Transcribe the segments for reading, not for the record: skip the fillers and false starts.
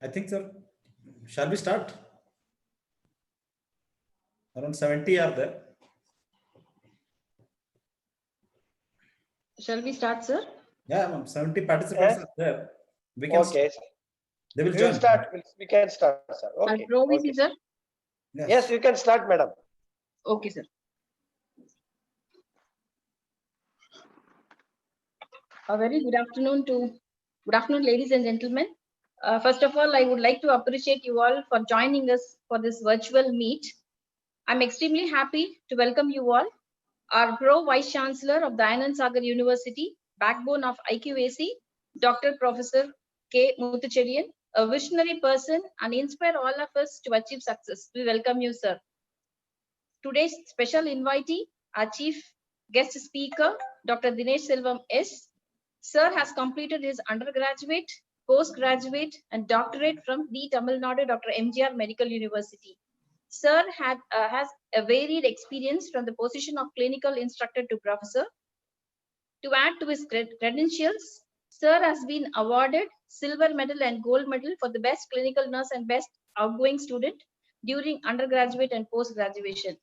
I think, sir, shall we start? Around 70 are there. Shall we start, sir? Yeah, ma'am, 70 participants are there. We can Okay. start. They will We join. will start. We can start, sir. Okay. Pro Okay. sir? Yes, you can start, madam. Okay, sir. A very good afternoon, ladies and gentlemen. First of all, I would like to appreciate you all for joining us for this virtual meet. I'm extremely happy to welcome you all. Our Pro Vice Chancellor of Dayanand Sagar University, backbone of IQAC, Dr. Professor K. Muthucherian, a visionary person and inspire all of us to achieve success. We welcome you, sir. Today's special invitee, our chief guest speaker, Dr. Dinesh Selvam S. Sir has completed his undergraduate, postgraduate, and doctorate from the Tamil Nadu Dr. MGR Medical University. Sir has a varied experience from the position of clinical instructor to professor. To add to his credentials, Sir has been awarded silver medal and gold medal for the best clinical nurse and best outgoing student during undergraduate and post-graduation.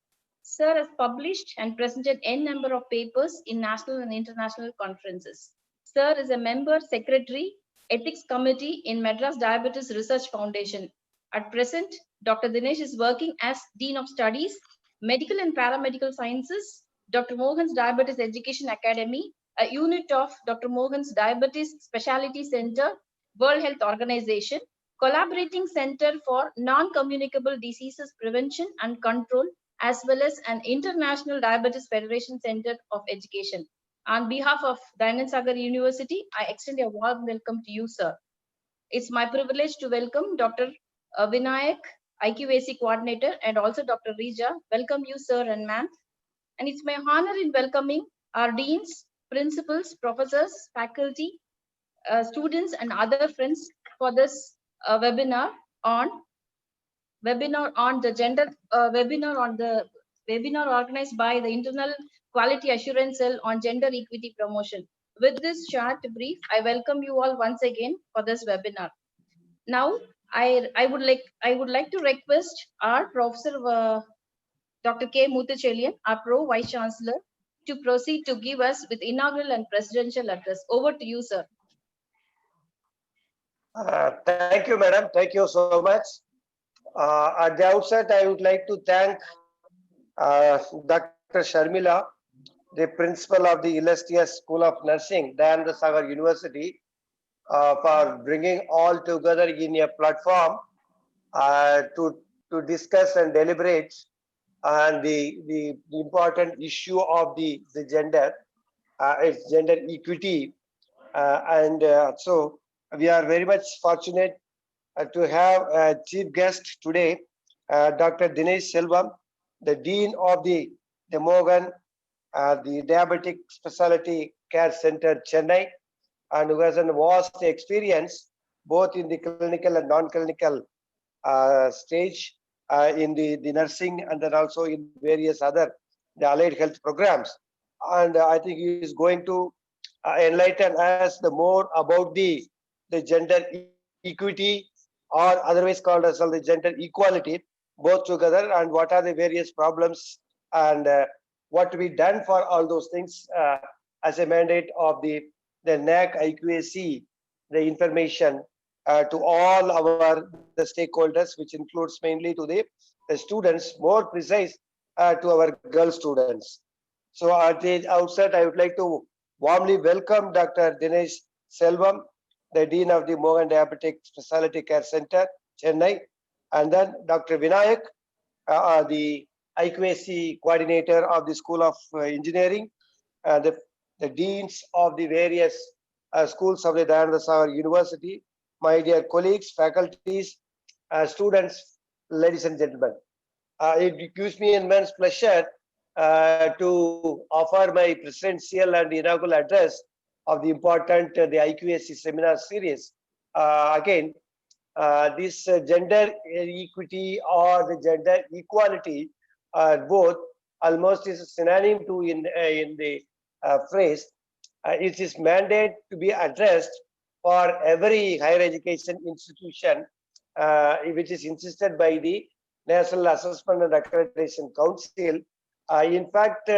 Sir has published and presented n number of papers in national and international conferences. Sir is a member secretary, ethics committee in Madras Diabetes Research Foundation. At present, Dr. Dinesh is working as Dean of Studies, Medical and Paramedical Sciences, Dr. Mohan's Diabetes Education Academy, a unit of Dr. Mohan's Diabetes Specialty Center, World Health Organization, collaborating center for non-communicable diseases prevention and control, as well as an International Diabetes Federation Center of Education. On behalf of Dayanand Sagar University, I extend a warm welcome to you, sir. It's my privilege to welcome Dr. Vinayak, IQAC coordinator, and also Dr. Rija. Welcome you, sir and ma'am. And it's my honor in welcoming our deans, principals, professors, faculty, students, and other friends for this webinar on the gender webinar organized by the Internal Quality Assurance Cell on Gender Equity Promotion. With this short brief, I welcome you all once again for this webinar. Now, I would like to request our Professor Dr. K. Muthucherian, our Pro Vice Chancellor, to proceed to give us with inaugural and presidential address. Over to you, sir. Thank you, madam. Thank you so much. At the outset, I would like to thank Dr. Sharmila, the principal of the illustrious School of Nursing, Dayanand Sagar University, for bringing all together in a platform to discuss and deliberate on the important issue of the gender, its gender equity. So we are very much fortunate to have a chief guest today, Dr. Dinesh Selvam, the Dean of the Mohan, the Diabetic Specialty Care Center, Chennai, and who has a vast experience both in the clinical and non-clinical stage in the nursing, and then also in various other the allied health programs. And I think he is going to enlighten us the more about the gender equity, or otherwise called as the gender equality, both together, and what are the various problems, and what to be done for all those things as a mandate of the NAAC IQAC, the information to all the stakeholders, which includes mainly to the students, more precise to our girl students. So at the outset, I would like to warmly welcome Dr. Dinesh Selvam, the Dean of the Mohan Diabetic Specialty Care Center, Chennai, and then Dr. Vinayak, the IQAC coordinator of the School of Engineering, the deans of the various schools of the Dayanand Sagar University, my dear colleagues, faculties, students, ladies and gentlemen. It gives me immense pleasure to offer my presidential and inaugural address of the important the IQAC seminar series. Again, this gender equity or the gender equality both almost is a synonym to in the phrase. It is mandate to be addressed for every higher education institution which is insisted by the National Assessment and Accreditation Council. In fact,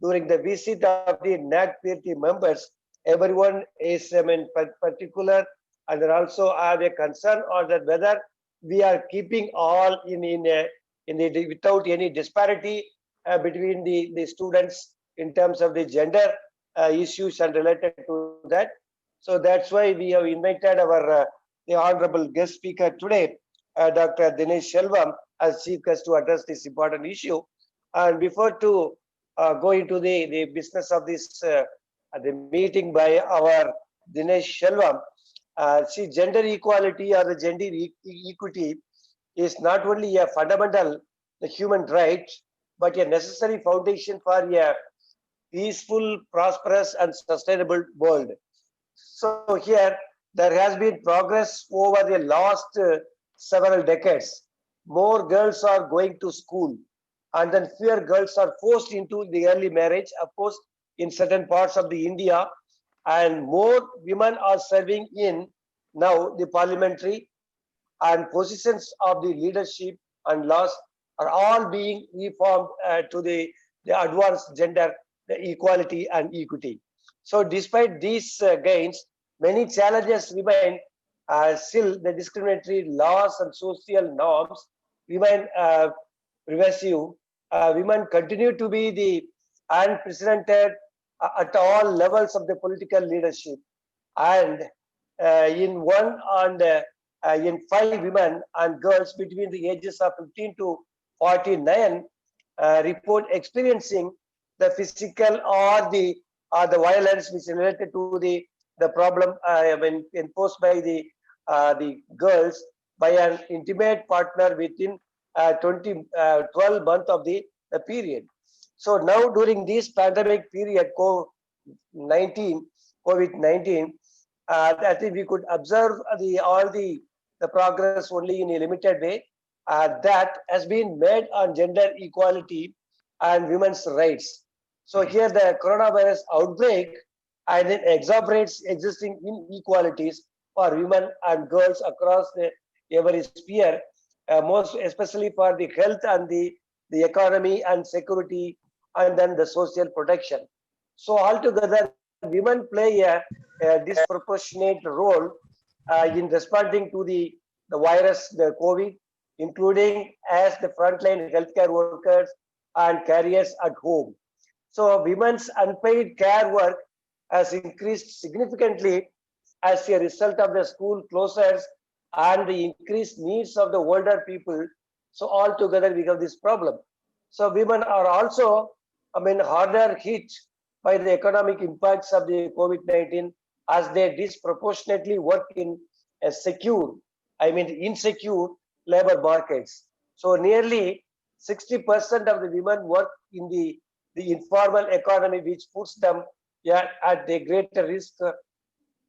during the visit of the NAAC peer team members, everyone is particular, and they also have a concern on that whether we are keeping all without any disparity between the students in terms of the gender issues and related to that. So that's why we have invited our the honorable guest speaker today, Dr. Dinesh Shelvam, as chief guest to address this important issue. And before to go into the business of this the meeting by our Dinesh Shelvam, see, gender equality or the gender equity is not only a fundamental the human right, but a necessary foundation for a peaceful, prosperous, and sustainable world. So here there has been progress over the last several decades. More girls are going to school, and then fewer girls are forced into the early marriage, of course, in certain parts of the India, and more women are serving in now the parliamentary and positions of the leadership and laws are all being reformed to the advanced gender the equality and equity. So despite these gains, many challenges remain. Still the discriminatory laws and social norms remain pervasive. Women continue to be the unprecedented at all levels of the political leadership, and in 5 women and girls between the ages of 15 to 49 report experiencing the physical or the violence which is related to the problem imposed by the girls by an intimate partner within 12 months of the period. So now during this pandemic period, COVID-19, I think we could observe all the progress only in a limited way that has been made on gender equality and women's rights. So here the coronavirus outbreak and it exacerbates existing inequalities for women and girls across every sphere, most especially for the health and the economy and security and then the social protection. So altogether, women play a disproportionate role in responding to the virus, the COVID, including as the frontline healthcare workers and carriers at home. So women's unpaid care work has increased significantly as a result of the school closures and the increased needs of the older people. So altogether we have this problem. So women are also, harder hit by the economic impacts of the COVID-19 as they disproportionately work in a insecure labor markets. So nearly 60% of the women work in the informal economy, which puts them at the greater risk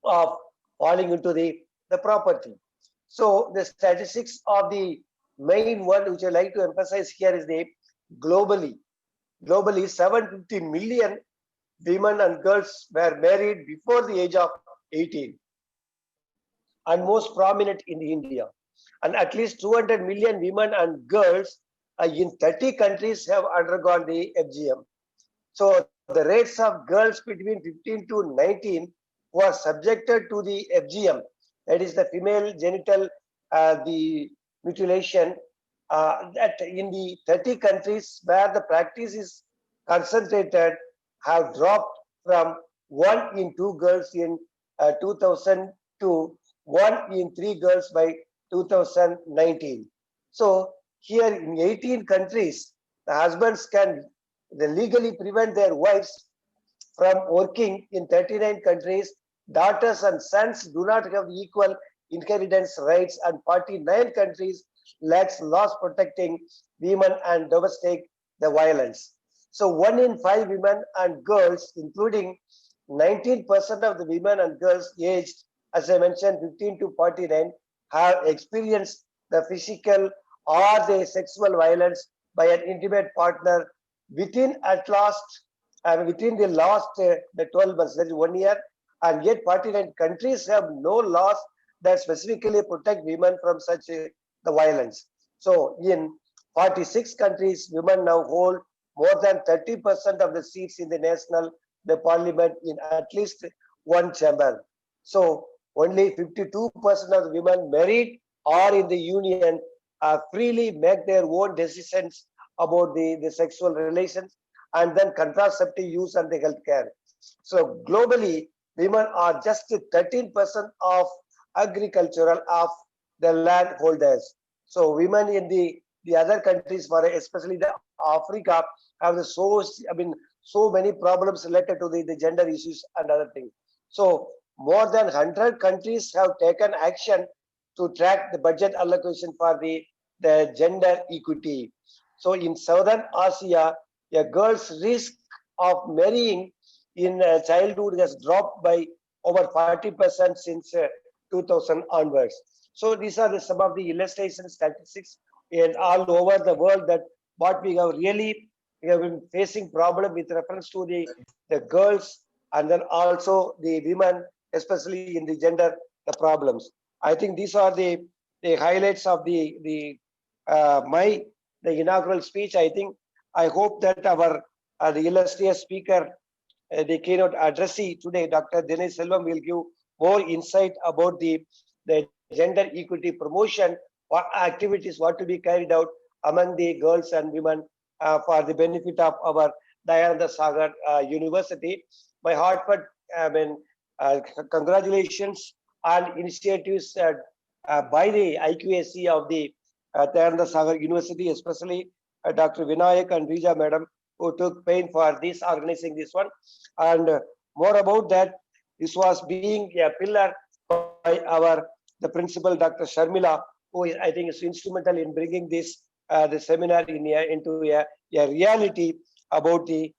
of falling into the poverty. So the statistics of the main one which I like to emphasize here is the globally 750 million women and girls were married before the age of 18, and most prominent in India. And at least 200 million women and girls in 30 countries have undergone the FGM. So the rates of girls between 15 to 19 who are subjected to the FGM, that is the female genital the mutilation, that in the 30 countries where the practice is concentrated have dropped from 1 in 2 girls in 2000 to 1 in 3 girls by 2019. So here in 18 countries, the husbands can legally prevent their wives from working. In 39 countries, daughters and sons do not have equal inheritance rights, and 49 countries lacks laws protecting women and domestic the violence. So 1 in 5 women and girls, including 19% of the women and girls aged, as I mentioned, 15 to 49, have experienced the physical or the sexual violence by an intimate partner within the last the 12 months, that is 1 year, and yet 49 countries have no laws that specifically protect women from such the violence. So in 46 countries, women now hold more than 30% of the seats in the parliament in at least one chamber. So only 52% of the women married or in the union freely make their own decisions about the sexual relations and then contraceptive use and the health care. So globally, women are just 13% of agricultural of the land holders. So women in the other countries, for especially the Africa, have so many problems related to the gender issues and other things. So more than 100 countries have taken action to track the budget allocation for the gender equity. So in Southern Asia, a girl's risk of marrying in childhood has dropped by over 40% since 2000 onwards. So these are some of the illustration statistics and all over the world that what we have been facing problem with reference to the girls and then also the women, especially in the gender the problems. I think these are the highlights of the inaugural speech. I hope that our the illustrious speaker, the keynote addressee today, Dr. Dinesh Selvam, will give more insight about the gender equity promotion, what activities what to be carried out among the girls and women for the benefit of our Dayananda Sagar University. My heartfelt congratulations on initiatives by the IQAC of the Dayananda Sagar University, especially Dr. Vinayak and Rija Madam, who took pain for this organizing this one. And more about that, this was being a pillar by the principal Dr. Sharmila, who I think is instrumental in bringing this the seminar into a reality about the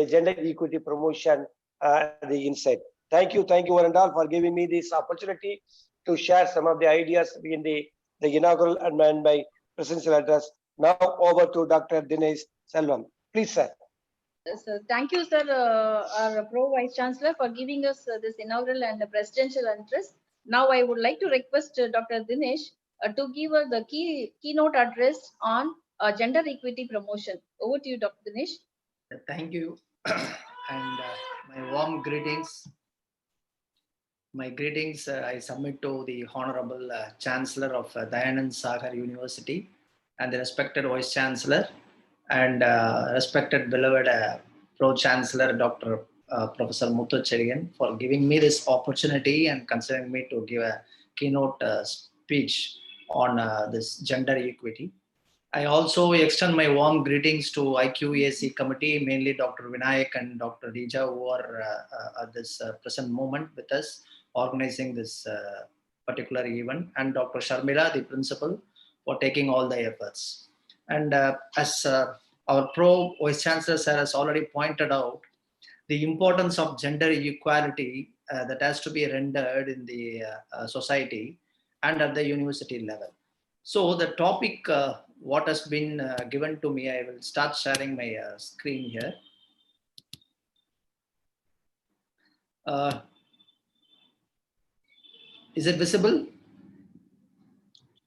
gender equity promotion, the insight. Thank you one and all for giving me this opportunity to share some of the ideas in the inaugural and my presidential address. Now over to Dr. Dinesh Selvam. Please, sir. So thank you, sir, our Pro Vice Chancellor, for giving us this inaugural and the presidential address. Now I would like to request Dr. Dinesh to give us the keynote address on gender equity promotion. Over to you, Dr. Dinesh. Thank you, and my warm greetings. My greetings I submit to the Honorable Chancellor of Dayananda Sagar University and the respected Vice Chancellor and respected beloved Pro Chancellor Dr. Professor Muthucherian for giving me this opportunity and considering me to give a keynote speech on this gender equity. I also extend my warm greetings to IQAC committee, mainly Dr. Vinayak and Dr. Rija, who are at this present moment with us, organizing this particular event, and Dr. Sharmila, the principal, for taking all the efforts. And as our Pro Vice Chancellor sir has already pointed out, the importance of gender equality that has to be rendered in the society and at the university level. So the topic what has been given to me, I will start sharing my screen here. Is it visible?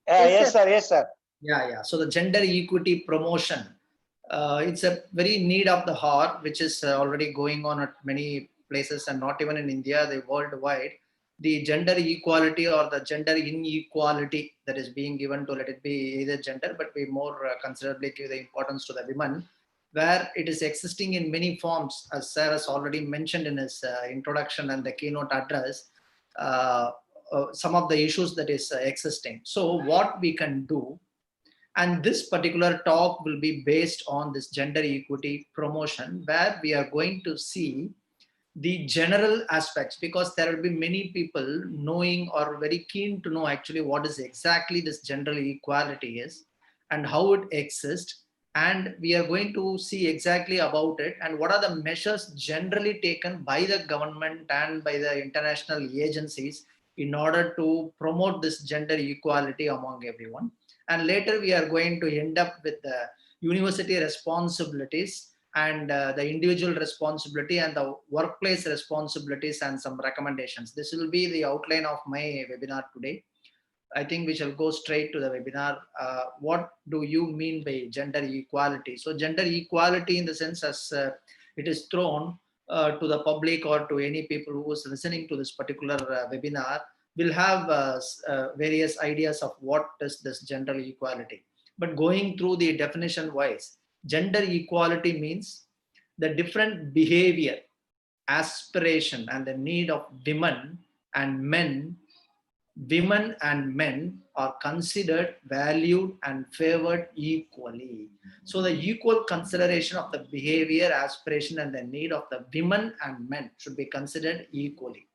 Yes, sir. Yes, sir. Yeah. So the gender equity promotion, it's a very need of the hour, which is already going on at many places and not even in India, the worldwide. The gender equality or the gender inequality that is being given to, let it be either gender, but we more considerably give the importance to the women, where it is existing in many forms, as sir has already mentioned in his introduction and the keynote address, some of the issues that is existing. So what we can do, and this particular talk will be based on this gender equity promotion, where we are going to see the general aspects, because there will be many people knowing or very keen to know actually what is exactly this gender equality is and how it exists. And we are going to see exactly about it and what are the measures generally taken by the government and by the international agencies in order to promote this gender equality among everyone. And later we are going to end up with the university responsibilities and the individual responsibility and the workplace responsibilities and some recommendations. This will be the outline of my webinar today. I think we shall go straight to the webinar. What do you mean by gender equality? So gender equality in the sense as it is thrown to the public or to any people who is listening to this particular webinar will have various ideas of what is this gender equality. But going through the definition wise, gender equality means the different behavior, aspiration, and the need of women and men. Women and men are considered, valued, and favored equally. So the equal consideration of the behavior, aspiration, and the need of the women and men should be considered equally.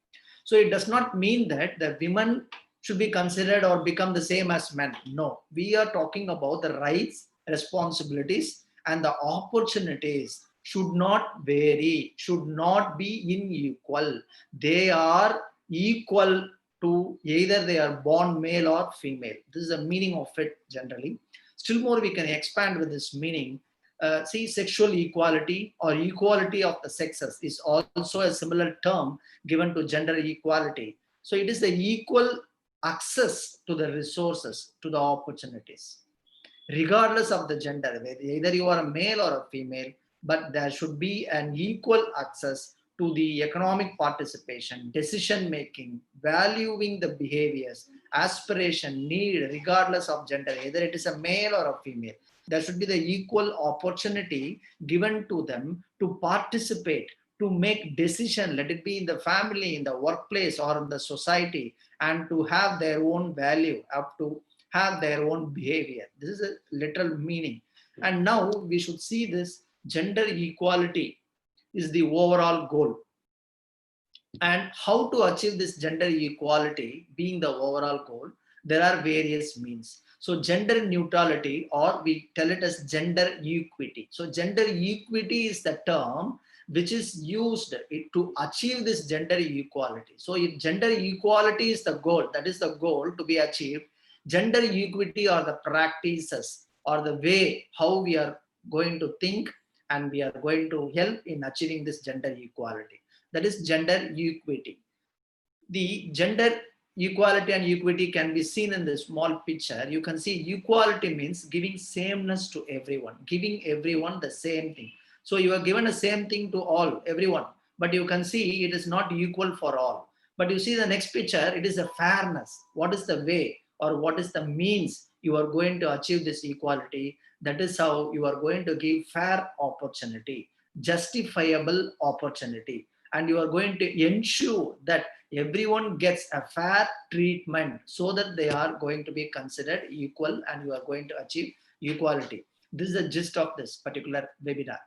So it does not mean that the women should be considered or become the same as men. No, we are talking about the rights, responsibilities, and the opportunities should not vary, should not be unequal. They are equal to either they are born male or female. This is the meaning of it generally. Still more, we can expand with this meaning. See, sexual equality or equality of the sexes is also a similar term given to gender equality. So it is the equal access to the resources, to the opportunities, regardless of the gender. Either you are a male or a female, but there should be an equal access to the economic participation, decision making, valuing the behaviors, aspiration, need, regardless of gender, either it is a male or a female. There should be the equal opportunity given to them to participate, to make decision, let it be in the family, in the workplace, or in the society, and to have their own value, up to have their own behavior. This is a literal meaning. And now we should see this gender equality is the overall goal. And how to achieve this gender equality being the overall goal, there are various means. So gender neutrality, or we tell it as gender equity. So gender equity is the term which is used to achieve this gender equality. So if gender equality is the goal, that is the goal to be achieved, gender equity are the practices or the way how we are going to think and we are going to help in achieving this gender equality. That is gender equity. The gender equality and equity can be seen in the small picture. You can see equality means giving sameness to everyone, giving everyone the same thing. So you are given the same thing to all, everyone, but you can see it is not equal for all. But you see the next picture, it is a fairness. What is the way or what is the means you are going to achieve this equality? That is how you are going to give fair opportunity, justifiable opportunity, and you are going to ensure that everyone gets a fair treatment so that they are going to be considered equal and you are going to achieve equality. This is the gist of this particular webinar.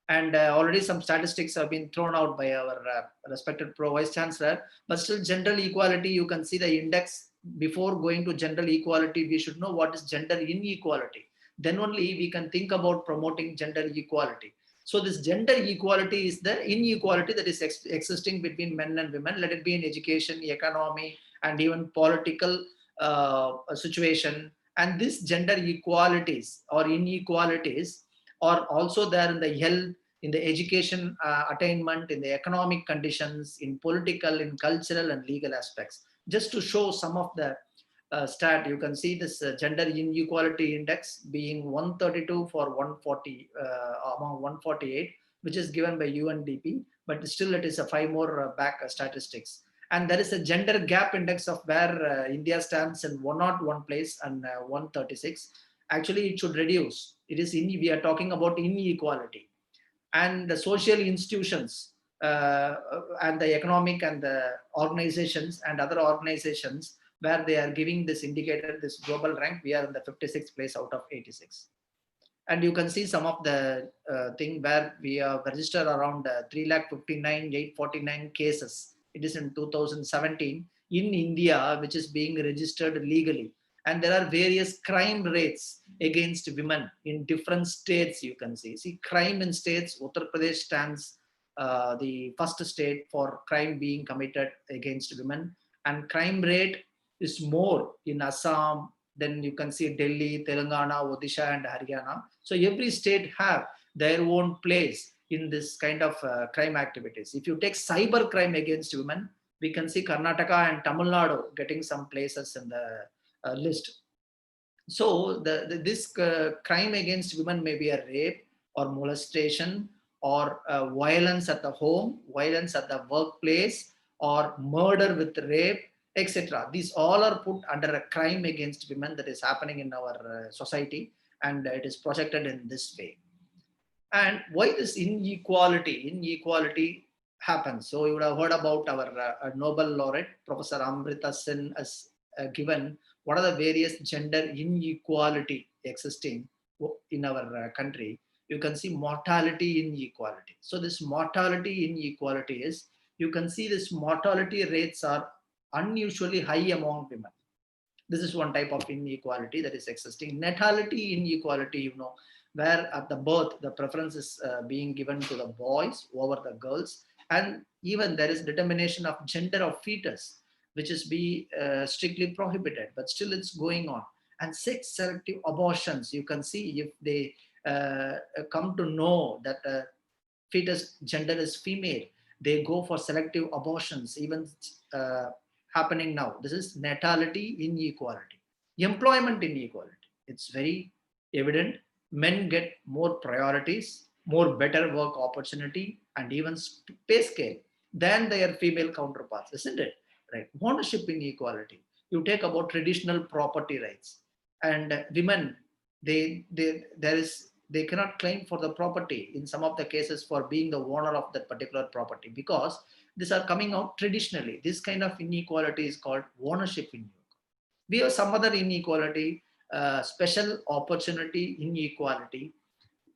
And already some statistics have been thrown out by our respected Pro Vice Chancellor, but still gender equality, you can see the index. Before going to gender equality, we should know what is gender inequality. Then only we can think about promoting gender equality. So this gender equality is the inequality that is existing between men and women, let it be in education, economy, and even political situation. And these gender equalities or inequalities are also there in the health, in the education attainment, in the economic conditions, in political, in cultural and legal aspects. Just to show some of the stat, you can see this gender inequality index being 132 for 140 among 148, which is given by UNDP, but still it is a 5 more back statistics. And there is a gender gap index of where India stands in 101 place and 136. Actually, it should reduce. It is we are talking about inequality. And the social institutions and the economic and the organizations and other organizations where they are giving this indicator, this global rank, we are in the 56th place out of 86. And you can see some of the thing where we have registered around 3,59,849 cases. It is in 2017 in India, which is being registered legally. And there are various crime rates against women in different states. You can see crime in states. Uttar Pradesh stands the first state for crime being committed against women, and crime rate is more in Assam. Then you can see Delhi, Telangana, Odisha, and Haryana. So every state have their own place in this kind of crime activities. If you take cyber crime against women, we can see Karnataka and Tamil Nadu getting some places in the list. So this crime against women may be a rape or molestation or violence at the home, violence at the workplace, or murder with rape, etc. These all are put under a crime against women that is happening in our society, and it is projected in this way. And why this inequality happens? So you would have heard about our Nobel laureate, Professor Amrita Sen, has given what are the various gender inequality existing in our country. You can see mortality inequality. So this mortality inequality is, you can see this mortality rates are unusually high among women. This is one type of inequality that is existing. Natality inequality, you know, where at the birth the preference is being given to the boys over the girls, and even there is determination of gender of fetus, which is strictly prohibited, but still it's going on. And sex selective abortions, you can see if they come to know that fetus gender is female, they go for selective abortions, even happening now. This is natality inequality. Employment inequality, it's very evident. Men get more priorities, more better work opportunity, and even pay scale than their female counterparts, isn't it? Right. Ownership inequality. You take about traditional property rights, and women, they cannot claim for the property in some of the cases for being the owner of that particular property, because these are coming out traditionally. This kind of inequality is called ownership inequality. We have some other inequality, special opportunity inequality,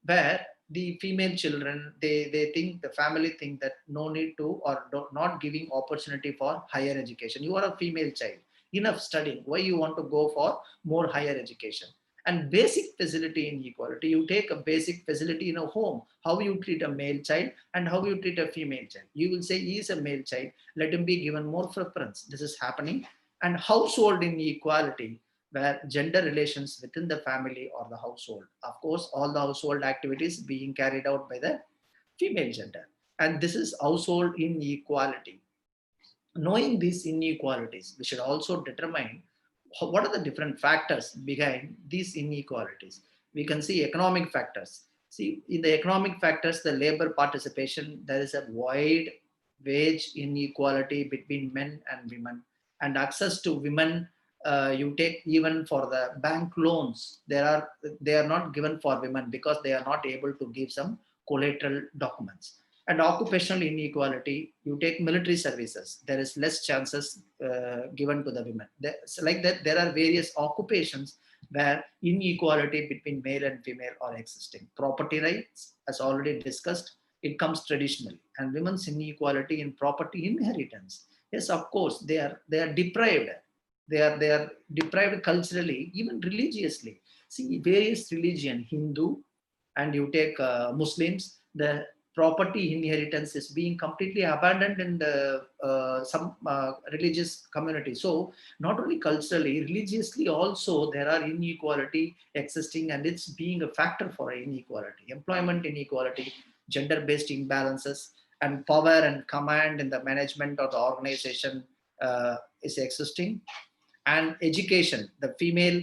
where the female children, they think, the family think that no need to, or not giving opportunity for higher education. You are a female child, enough studying, why you want to go for more higher education? And basic facility inequality, you take a basic facility in a home, how you treat a male child and how you treat a female child. You will say he is a male child, let him be given more preference. This is happening. And household inequality, where gender relations within the family or the household, of course all the household activities being carried out by the female gender, and this is household inequality. Knowing these inequalities, we should also determine what are the different factors behind these inequalities. We can see economic factors. See, in the economic factors, the labor participation, there is a wide wage inequality between men and women, and access to women. You take even for the bank loans, they are not given for women because they are not able to give some collateral documents. And occupational inequality, you take military services, there is less chances given to the women. Like that, there are various occupations where inequality between male and female are existing. Property rights, as already discussed, it comes traditionally. And women's inequality in property inheritance, yes, of course, they are deprived. They are deprived culturally, even religiously. See, various religion, Hindu, and you take Muslims, the property inheritance is being completely abandoned in the some religious community. So not only culturally, religiously also there are inequality existing, and it's being a factor for inequality. Employment inequality, gender-based imbalances, and power and command in the management of the organization is existing. And education, the female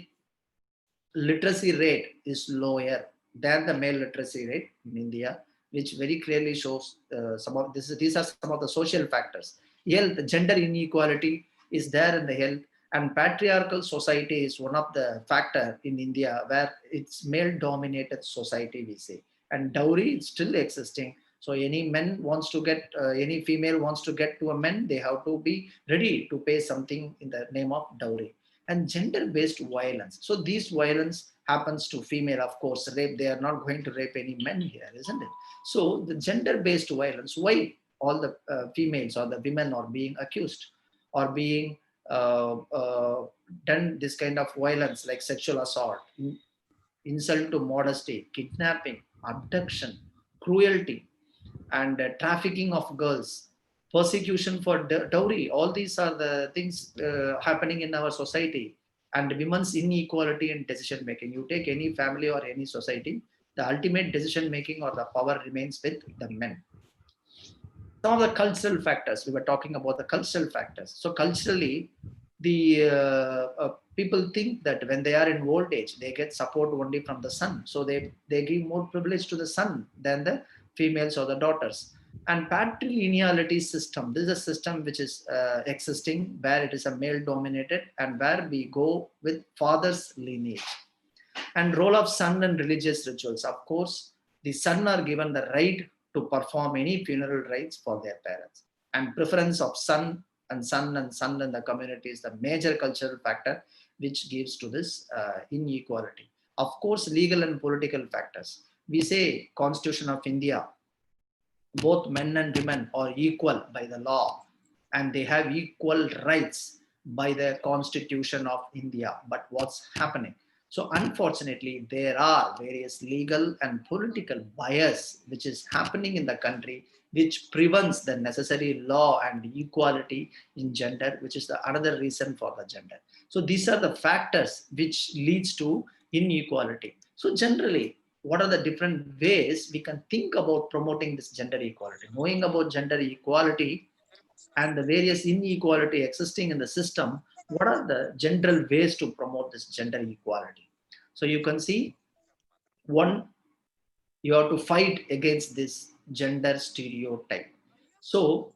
literacy rate is lower than the male literacy rate in India, which very clearly shows some of this. These are some of the social factors. Health, gender inequality is there in the health, and patriarchal society is one of the factor in India where it's male-dominated society, we say. And dowry is still existing. So any man wants to get, any female wants to get to a man, they have to be ready to pay something in the name of dowry. And gender-based violence. So these violence happens to female, of course, rape. They are not going to rape any men here, isn't it? So the gender-based violence, why all the females or the women are being accused or being done this kind of violence like sexual assault, insult to modesty, kidnapping, abduction, cruelty, and trafficking of girls, persecution for dowry. All these are the things happening in our society. And women's inequality in decision making. You take any family or any society, the ultimate decision making or the power remains with the men. Some of the cultural factors, we were talking about the cultural factors. So culturally, the people think that when they are in old age, they get support only from the son. So they give more privilege to the son than the females or the daughters. And patrilineality system, this is a system which is existing where it is a male dominated and where we go with father's lineage. And role of son in religious rituals. Of course, the son are given the right to perform any funeral rites for their parents. And preference of son and son in the community is the major cultural factor which gives to this inequality. Of course, legal and political factors. We say Constitution of India, both men and women are equal by the law and they have equal rights by the Constitution of India. But what's happening? So unfortunately, there are various legal and political bias which is happening in the country which prevents the necessary law and equality in gender, which is the another reason for the gender. So these are the factors which leads to inequality. So generally, what are the different ways we can think about promoting this gender equality? Knowing about gender equality and the various inequality existing in the system, what are the general ways to promote this gender equality? So you can see, one, you have to fight against this gender stereotype. So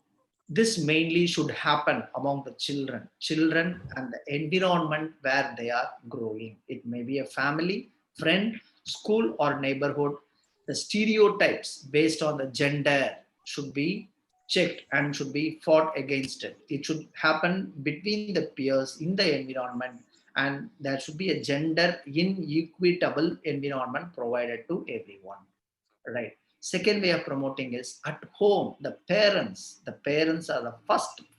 this mainly should happen among the children and the environment where they are growing. It may be a family, friend, school or neighborhood. The stereotypes based on the gender should be checked and should be fought against it. It should happen between the peers in the environment, and there should be a gender inequitable environment provided to everyone. Right. Second way of promoting is at home. The parents are the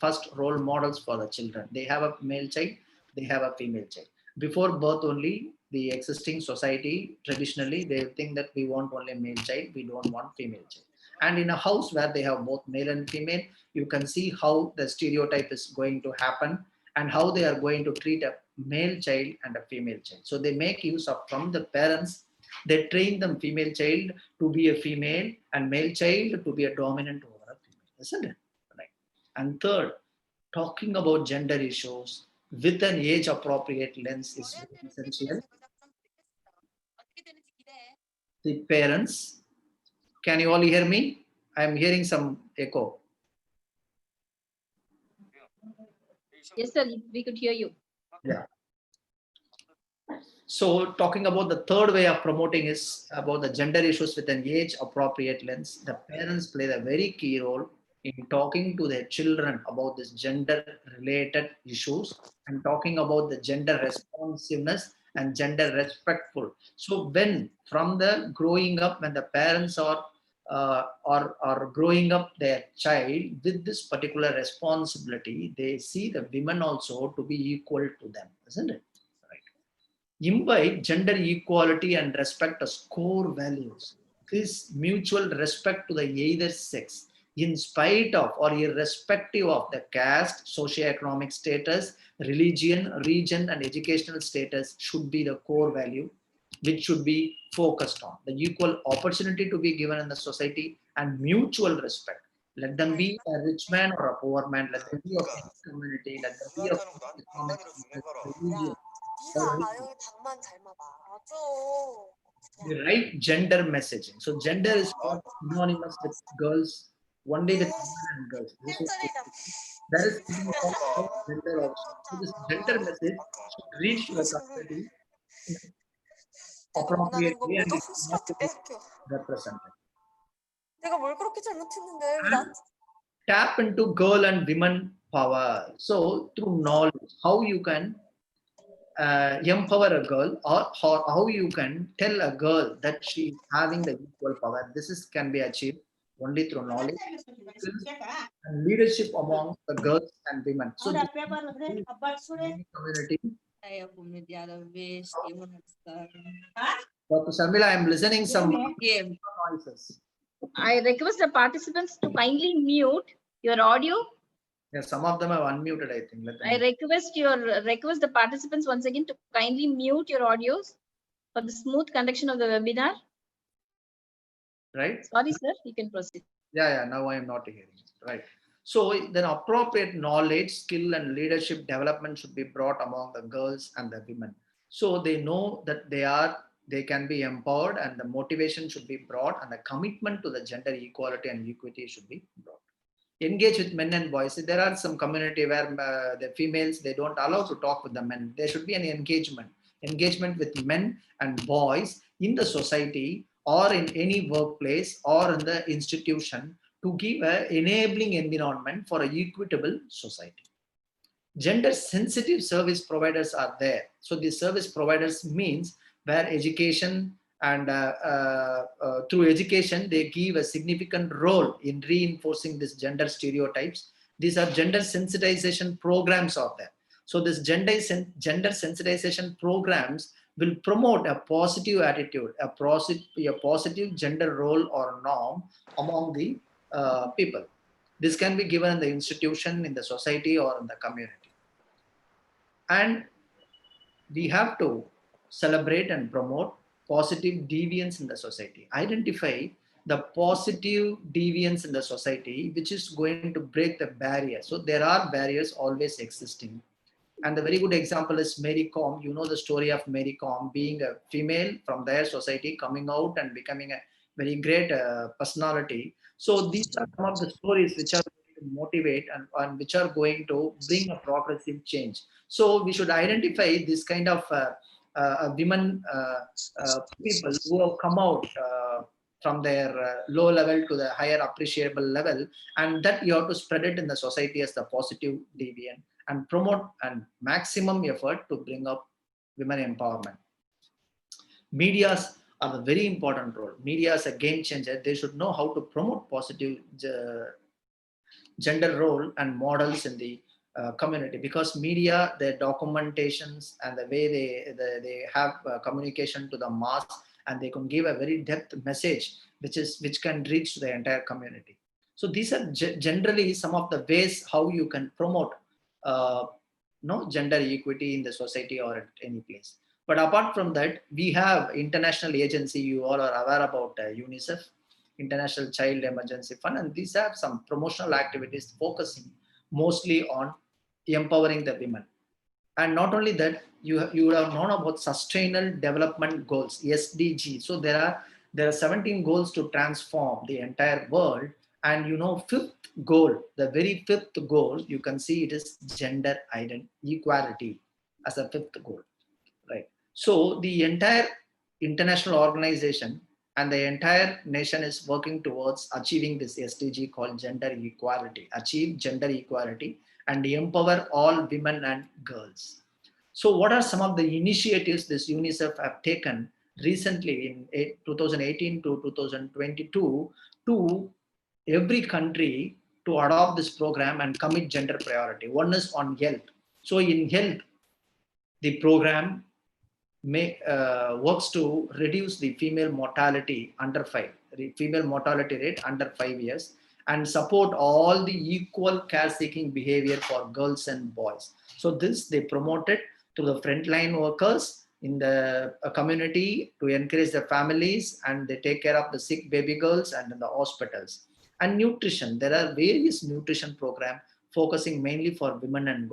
first role models for the children. They have a male child, they have a female child. Before birth only, the existing society traditionally they think that we want only male child, we don't want female child. And in a house where they have both male and female, you can see how the stereotype is going to happen and how they are going to treat a male child and a female child. So they make use of from the parents. They train them female child to be a female and male child to be a dominant over a female, isn't it? Right. And third, talking about gender issues with an age appropriate lens is essential. The parents, can you all hear me? I am hearing some echo. Yes, sir, we could hear you. Yeah. So talking about the third way of promoting is about the gender issues with an age appropriate lens. The parents play a very key role in talking to their children about this gender related issues and talking about the gender responsiveness and gender respectful. So when from the growing up, when the parents are growing up their child with this particular responsibility, they see the women also to be equal to them, isn't it? Imbibe gender equality and respect as core values. This mutual respect to the either sex, in spite of or irrespective of the caste, socioeconomic status, religion, region, and educational status, should be the core value which should be focused on. The equal opportunity to be given in the society and mutual respect. Let them be a rich man or a poor man, let them be of any community, let them be of economic religion. The right gender messaging. So gender is not synonymous with girls, only with women and girls. There is something called gender also. So this gender message should reach to the community appropriately and it must be represented. And tap into girl and women power. So through knowledge, how you can empower a girl, or how you can tell a girl that she is having the equal power. This can be achieved only through knowledge, skills, and leadership among the girls and women. So this community. Dr. Sharmila, I am listening some noises. I request the participants to kindly mute your audio. Yeah, some of them have unmuted, I think. I request the participants once again to kindly mute your audios for the smooth conduction of the webinar. right? Sorry, sir, you can proceed. Yeah, now I am not hearing it, right? So then appropriate knowledge, skill, and leadership development should be brought among the girls and the women. So they know that they can be empowered, and the motivation should be brought, and the commitment to the gender equality and equity should be brought. Engage with men and boys. There are some community where the females, they don't allow to talk with the men. There should be an engagement with men and boys in the society or in any workplace or in the institution to give an enabling environment for an equitable society. Gender sensitive service providers are there. So the service providers means where education and through education they give a significant role in reinforcing this gender stereotypes. These are gender sensitization programs out there. So this gender sensitization programs will promote a positive attitude, a positive gender role or norm among the people. This can be given in the institution, in the society, or in the community. And we have to celebrate and promote positive deviance in the society. Identify the positive deviance in the society, which is going to break the barrier. So there are barriers always existing. And the very good example is Mary Kom. You know the story of Mary Kom being a female from their society, coming out and becoming a very great personality. So these are some of the stories which are going to motivate and which are going to bring a progressive change. So we should identify this kind of women people who have come out from their low level to the higher appreciable level, and that you have to spread it in the society as the positive deviant and promote and maximum effort to bring up women empowerment. Medias are a very important role. Media is a game changer. They should know how to promote positive gender role and models in the community, because media, their documentations and the way they have communication to the mass, and they can give a very depth message which can reach the entire community. So these are generally some of the ways how you can promote gender equity in the society or at any place. But apart from that, we have international agency. You all are aware about UNICEF, International Child Emergency Fund, and these have some promotional activities focusing mostly on empowering the women. And not only that, you would have known about Sustainable Development Goals, SDG. So there are 17 goals to transform the entire world, and fifth goal, the very fifth goal, you can see it is gender equality as a fifth goal, right? So the entire international organization and the entire nation is working towards achieving this SDG called gender equality, achieve gender equality and empower all women and girls. So what are some of the initiatives this UNICEF have taken recently in 2018 to 2022 to every country to adopt this program and commit gender priority? One is on health. So in health, the program works to reduce the female mortality rate under 5 years, and support all the equal care-seeking behavior for girls and boys. So this they promoted to the frontline workers in the community to encourage the families, and they take care of the sick baby girls and in the hospitals. And nutrition, there are various nutrition programs focusing mainly for women and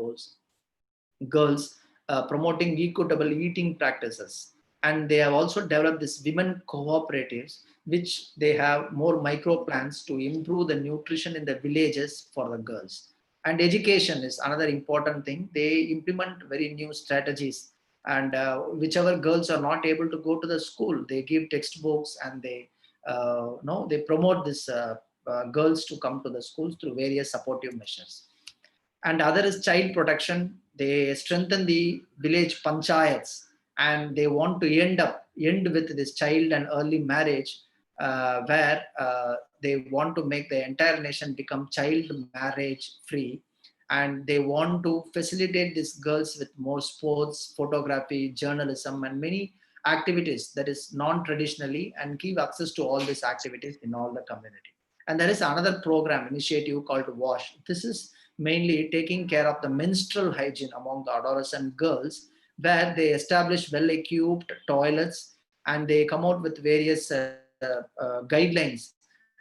girls, promoting equitable eating practices. And they have also developed this women cooperatives, which they have more micro plans to improve the nutrition in the villages for the girls. And education is another important thing. They implement very new strategies, and whichever girls are not able to go to the school, they give textbooks, and they promote this girls to come to the schools through various supportive measures. And other is child protection. They strengthen the village panchayats, and they want to end with this child and early marriage, where they want to make the entire nation become child marriage free, and they want to facilitate these girls with more sports, photography, journalism, and many activities that is non-traditionally, and give access to all these activities in all the community. And there is another program initiative called WASH. This is mainly taking care of the menstrual hygiene among the adolescent girls, where they establish well-equipped toilets, and they come out with various guidelines,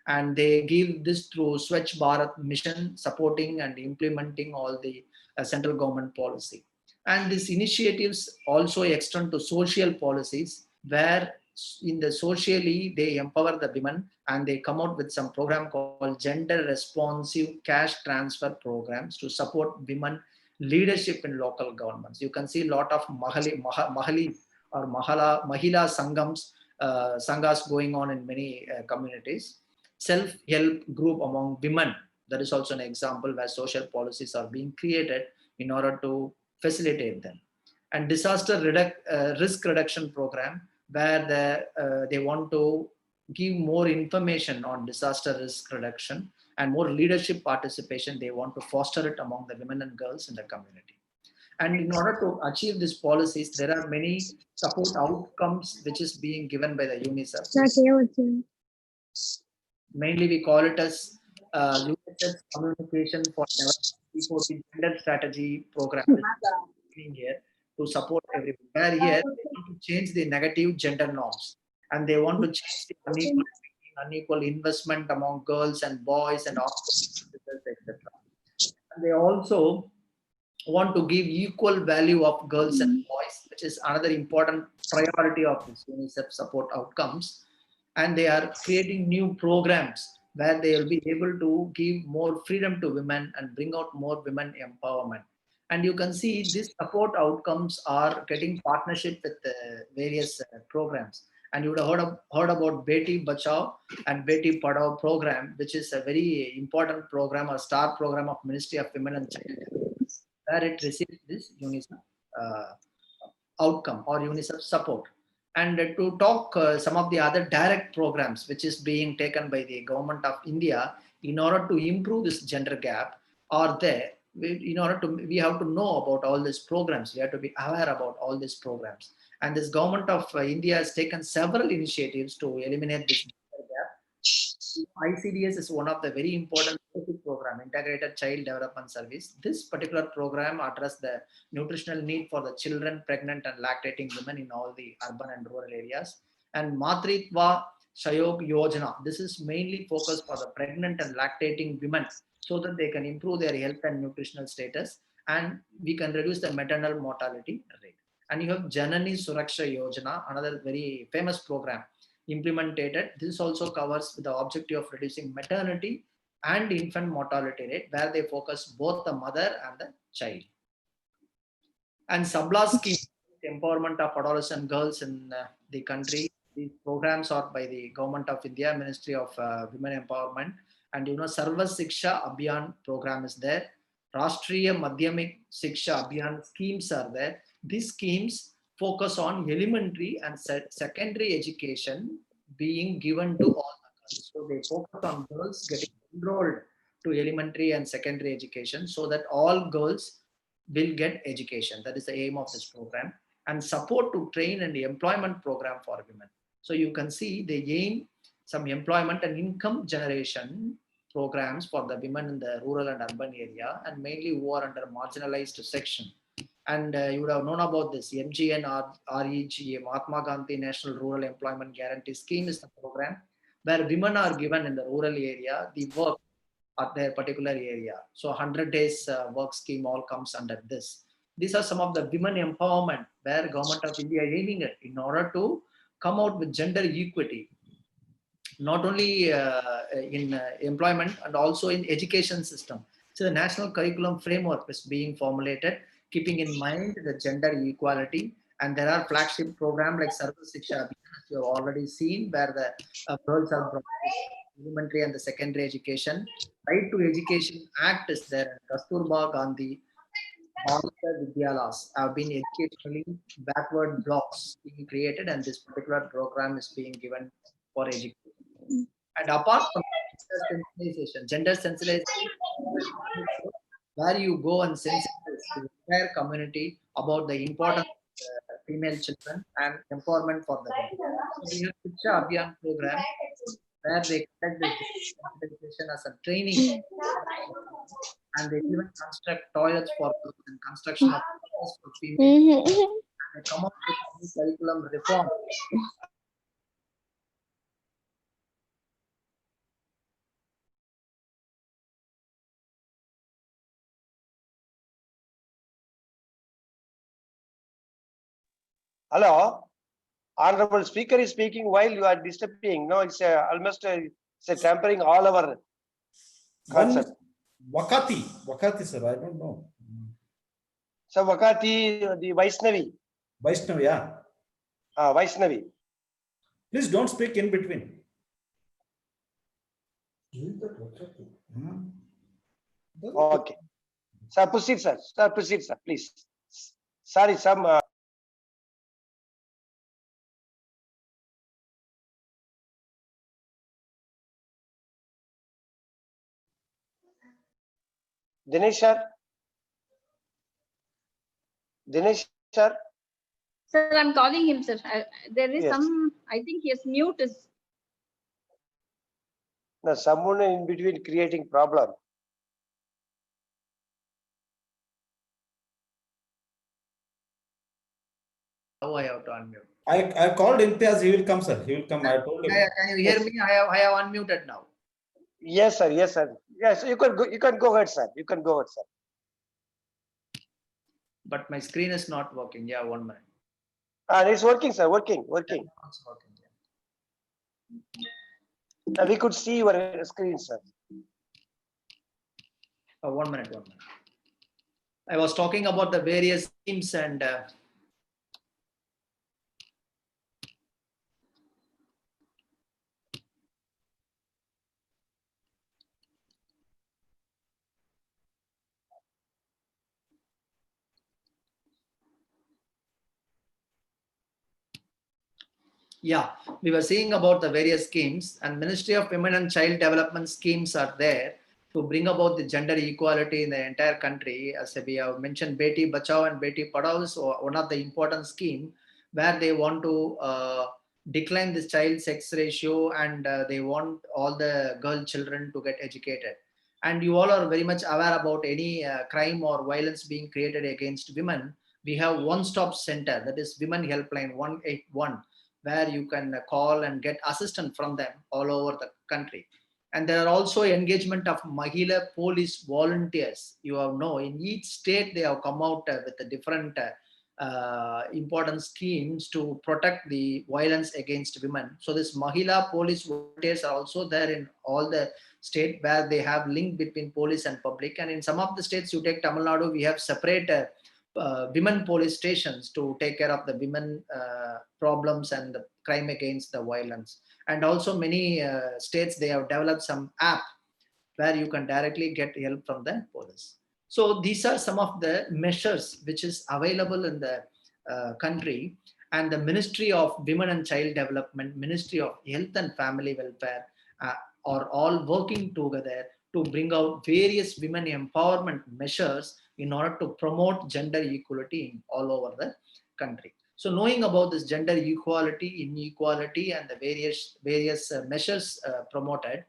and they give this through Swachh Bharat mission, supporting and implementing all the central government policy. And these initiatives also extend to social policies, where in the socially they empower the women, and they come out with some program called gender responsive cash transfer programs to support women leadership in local governments. You can see a lot of mahali or mahila sangams, sanghas going on in many communities. Self-help group among women, that is also an example where social policies are being created in order to facilitate them. And disaster risk reduction program, where they want to give more information on disaster risk reduction and more leadership participation. They want to foster it among the women and girls in the community. And in order to achieve these policies, there are many support outcomes which is being given by the UNICEF. Mainly we call it as UNICEF Communication for Development Gender Strategy Program here to support everyone. Where here they want to change the negative gender norms, and they want to change the unequal investment among girls and boys and etc. And they also want to give equal value of girls and boys, which is another important priority of this UNICEF support outcomes. And they are creating new programs where they will be able to give more freedom to women and bring out more women empowerment. And you can see these support outcomes are getting partnership with various programs. And you would have heard about Beti Bachao and Beti Padhao program, which is a very important program, a star program of Ministry of Women and Child, where it receives this UNICEF outcome or UNICEF support. And to talk some of the other direct programs which is being taken by the government of India in order to improve this gender gap are there. We have to know about all these programs. We have to be aware about all these programs. And this government of India has taken several initiatives to eliminate this gender gap. ICDS is one of the very important program, Integrated Child Development Service. This particular program addresses the nutritional need for the children, pregnant and lactating women in all the urban and rural areas. And Matritva Sayog Yojana, this is mainly focused for the pregnant and lactating women so that they can improve their health and nutritional status, and we can reduce the maternal mortality rate. And you have Janani Suraksha Yojana, another very famous program implemented. This also covers the objective of reducing maternity and infant mortality rate, where they focus both the mother and the child. And Sabla scheme, empowerment of adolescent girls in the country. These programs are by the government of India, Ministry of Women Empowerment. And Sarva Siksha Abhiyan program is there. Rashtriya Madhyamik Siksha Abhiyan schemes are there. These schemes focus on elementary and secondary education being given to all the girls. So they focus on girls getting enrolled to elementary and secondary education so that all girls will get education. That is the aim of this program. And support to train and the employment program for women. So you can see they aim some employment and income generation programs for the women in the rural and urban area, and mainly who are under marginalized section. And you would have known about this MGNREGA, Mahatma Gandhi National Rural Employment Guarantee Scheme is the program where women are given in the rural area the work at their particular area. So 100 days work scheme all comes under this. These are some of the women empowerment where government of India is aiming at in order to come out with gender equity, not only in employment and also in education system. So the national curriculum framework is being formulated, keeping in mind the gender equality. And there are flagship programs like Sarva Siksha, you have already seen, where the girls are brought to elementary and the secondary education. Right to Education Act is there. Kasturba Gandhi Balika Vidyalas have been educationally backward blocks being created, and this particular program is being given for education. And apart from gender sensitization, where you go and sensitize the entire community about the importance of female children and empowerment for the women. So we have Shiksha Abhiyan program where they conduct this sensitization as a training, and they even construct toilets for girls and construction of toilets for female. And they come up with new curriculum reform Hello, honorable speaker is speaking while you are disturbing. No, it's almost it's tampering all our One concept. Vakati, sir. I don't know. So Vakati, the Vaishnavi, Vaishnav, yeah. Vaishnavi. Please don't speak in between. Okay. Sir, proceed, sir. Sir, proceed, sir, please. Sorry, some. Dinesh, sir. Dinesh, sir. Sir, I'm calling him, sir. There is Yes. some, I think his mute is. No, someone in between creating problem. How I have to unmute? I called Imtiaz. He will come, sir. He will come. I told him. Yeah, can you hear Yes. me? I have unmuted now. Yes, sir. Yes, sir. Yes, you can go. You can go ahead, sir. You can go ahead, sir. But my screen is not working. Yeah, 1 minute. And it's working, sir. Working. It's working. Yeah. We could see your screen, sir. 1 minute. I was talking about the various schemes and yeah, we were seeing about the various schemes, and Ministry of Women and Child Development schemes are there to bring about the gender equality in the entire country. As we have mentioned, Beti Bachao and Beti Padhao is one of the important scheme where they want to decline this child sex ratio, and they want all the girl children to get educated. And you all are very much aware about any crime or violence being created against women. We have one-stop center, that is Women Helpline 181, where you can call and get assistance from them all over the country. And there are also engagement of Mahila police volunteers. You have know in each state they have come out with a different important schemes to protect the violence against women. So this Mahila police volunteers are also there in all the state where they have link between police and public. And in some of the states, you take Tamil Nadu, we have separate women police stations to take care of the women problems and the crime against the violence. And also many states, they have developed some app where you can directly get help from the police. So these are some of the measures which is available in the country. And the Ministry of Women and Child Development, Ministry of Health and Family Welfare are all working together to bring out various women empowerment measures in order to promote gender equality in all over the country. So knowing about this gender equality, inequality, and the various measures promoted,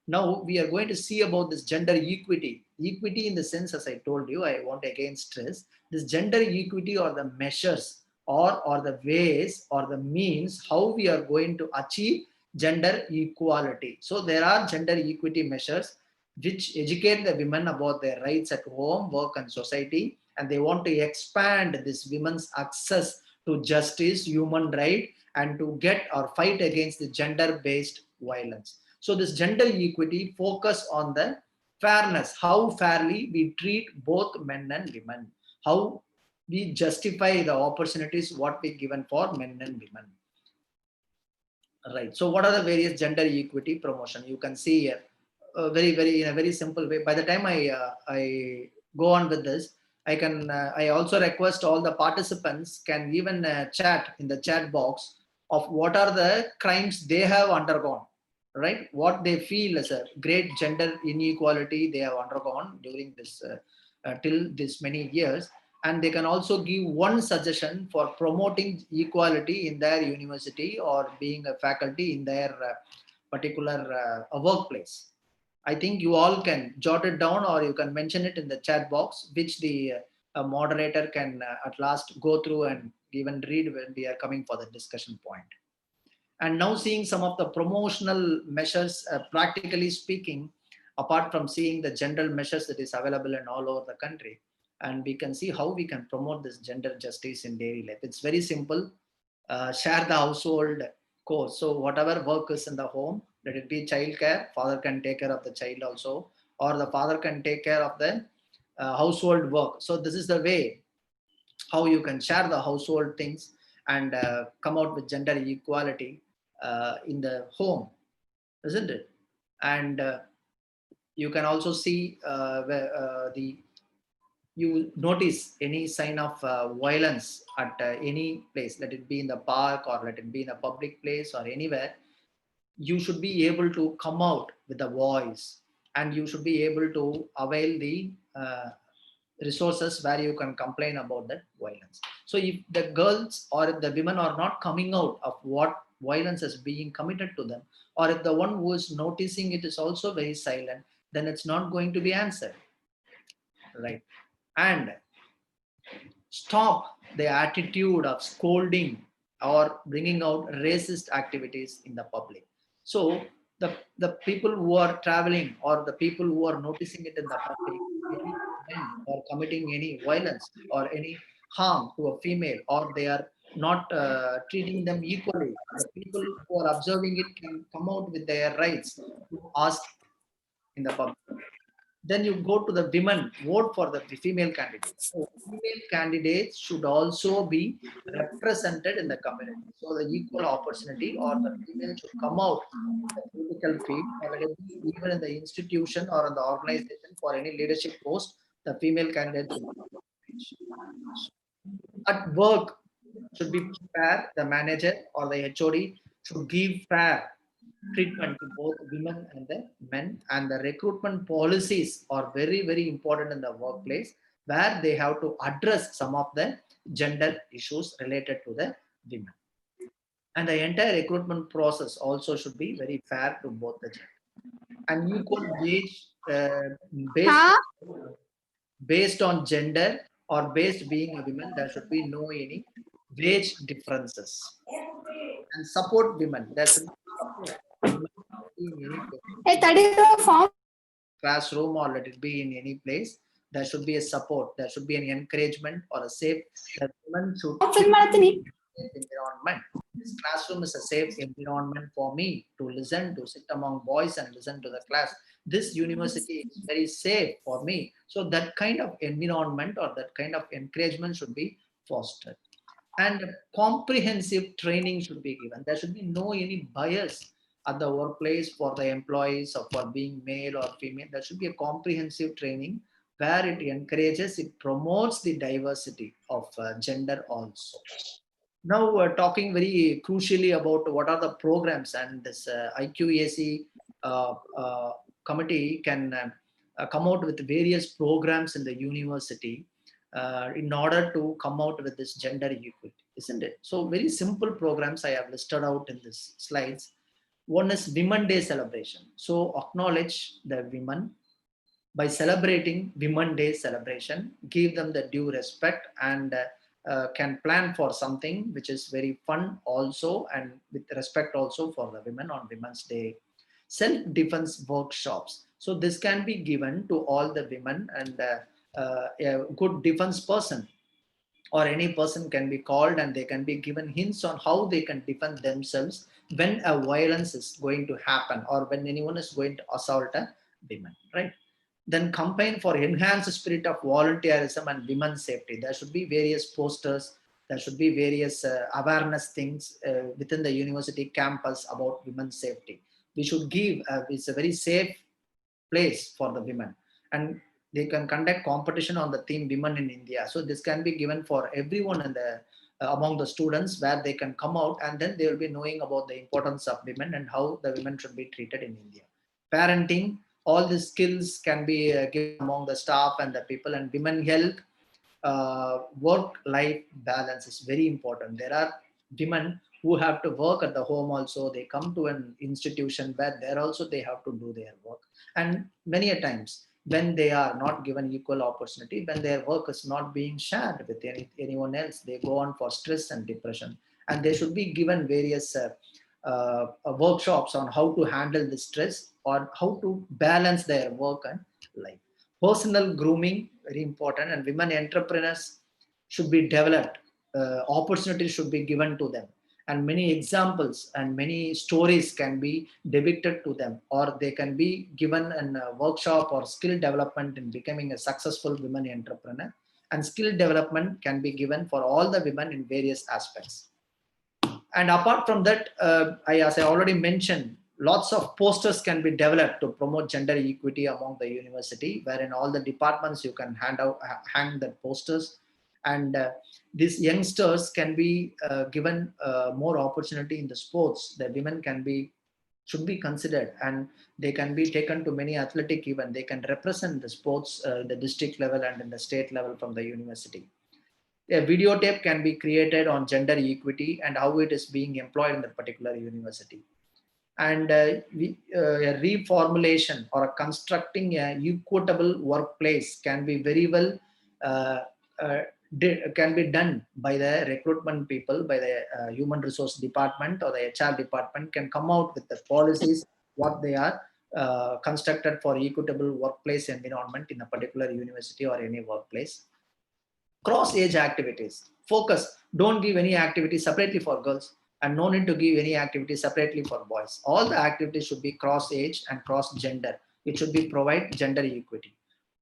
now we are going to see about this gender equity. Equity in the sense, as I told you, I want to again stress, this gender equity or the measures or the ways or the means how we are going to achieve gender equality. So there are gender equity measures which educate the women about their rights at home, work, and society, and they want to expand this women's access to justice, human right, and to get or fight against the gender-based violence. So this gender equity focus on the fairness, how fairly we treat both men and women, how we justify the opportunities what we given for men and women. Right. So what are the various gender equity promotion? You can see here, in a very simple way. By the time I go on with this, I also request all the participants can even chat in the chat box of what are the crimes they have undergone, right? What they feel as a great gender inequality they have undergone during this till this many years. And they can also give one suggestion for promoting equality in their university or being a faculty in their particular workplace. I think you all can jot it down or you can mention it in the chat box, which the moderator can at last go through and even read when we are coming for the discussion point. And now seeing some of the promotional measures, practically speaking, apart from seeing the general measures that is available in all over the country, and we can see how we can promote this gender justice in daily life. It's very simple. share the household chores. So whatever work is in the home, let it be child care, father can take care of the child also, or the father can take care of the household work. So this is the way how you can share the household things and come out with gender equality in the home, isn't it? And you can also see you notice any sign of violence at any place, let it be in the park or let it be in a public place or anywhere, you should be able to come out with a voice, and you should be able to avail the resources where you can complain about that violence. So if the girls or if the women are not coming out of what violence is being committed to them, or if the one who is noticing it is also very silent, then it's not going to be answered, right? And stop the attitude of scolding or bringing out racist activities in the public. So the people who are traveling or the people who are noticing it in the public, any men or committing any violence or any harm to a female, or they are not treating them equally, the people who are observing it can come out with their rights to ask in the public. Then you go to the women, vote for the female candidates. So female candidates should also be represented in the community. So the equal opportunity, or the female should come out in the political field, or let it be even in the institution or in the organization for any leadership post, the female candidates should be. At work should be fair. The manager or the HOD should give fair treatment to both women and the men, and the recruitment policies are very, very important in the workplace, where they have to address some of the gender issues related to the women. And the entire recruitment process also should be very fair to both the gender. And equal wage based on gender or based being a woman, there should be no any wage differences. And support women. There should be classroom or let it be in any place, there should be a support, there should be an encouragement or a safe, that women should environment. This classroom is a safe environment for me to listen, to sit among boys and listen to the class. This university is very safe for me. So that kind of environment or that kind of encouragement should be fostered. And comprehensive training should be given. There should be no any bias at the workplace for the employees or for being male or female. There should be a comprehensive training where it encourages, it promotes the diversity of gender also. Now we're talking very crucially about what are the programs, and this IQAC committee can come out with various programs in the university in order to come out with this gender equity, isn't it? So very simple programs I have listed out in this slides. One is Women Day celebration. So acknowledge the women by celebrating Women Day celebration, give them the due respect, and can plan for something which is very fun also, and with respect also for the women on Women's Day. Self-defense workshops. So this can be given to all the women, and a good defense person or any person can be called, and they can be given hints on how they can defend themselves when a violence is going to happen, or when anyone is going to assault a woman, right? Then campaign for enhanced spirit of volunteerism and women's safety. There should be various posters, there should be various awareness things within the university campus about women's safety. We should give, it's a very safe place for the women, and they can conduct competition on the theme Women in India. So this can be given for everyone in the among the students, where they can come out, and then they will be knowing about the importance of women and how the women should be treated in India. Parenting, all the skills can be given among the staff and the people. And women health, work-life balance is very important. There are women who have to work at the home also. They come to an institution where there also they have to do their work. And many a times when they are not given equal opportunity, when their work is not being shared with anyone else, they go on for stress and depression. And they should be given various workshops on how to handle the stress or how to balance their work and life. Personal grooming, very important, and women entrepreneurs should be developed. Opportunities should be given to them. and many examples and many stories can be depicted to them, or they can be given a workshop or skill development in becoming a successful women entrepreneur. And skill development can be given for all the women in various aspects. And apart from that, as I already mentioned, lots of posters can be developed to promote gender equity among the university, where in all the departments you can hang the posters. And these youngsters can be given more opportunity in the sports. The women should be considered, and they can be taken to many athletic events. They can represent the sports the district level and in the state level from the university. A videotape can be created on gender equity and how it is being employed in the particular university. And a reformulation or a constructing a equitable workplace can be very well can be done by the recruitment people, by the human resource department or the HR department can come out with the policies what they are constructed for equitable workplace environment in a particular university or any workplace. Cross-age activities. Focus. Don't give any activity separately for girls, and no need to give any activity separately for boys. All the activities should be cross-age and cross-gender. It should be provide gender equity.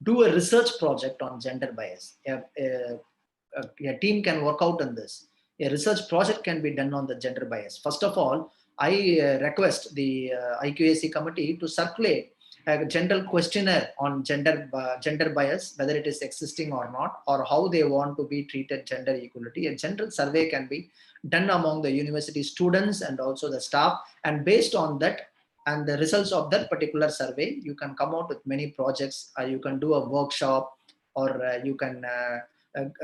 Do a research project on gender bias. A team can work out on this. A research project can be done on the gender bias. First of all, I request the IQAC committee to circulate a general questionnaire on gender bias, whether it is existing or not, or how they want to be treated gender equality. A general survey can be done among the university students and also the staff, and based on that and the results of that particular survey, you can come out with many projects. You can do a workshop, or you can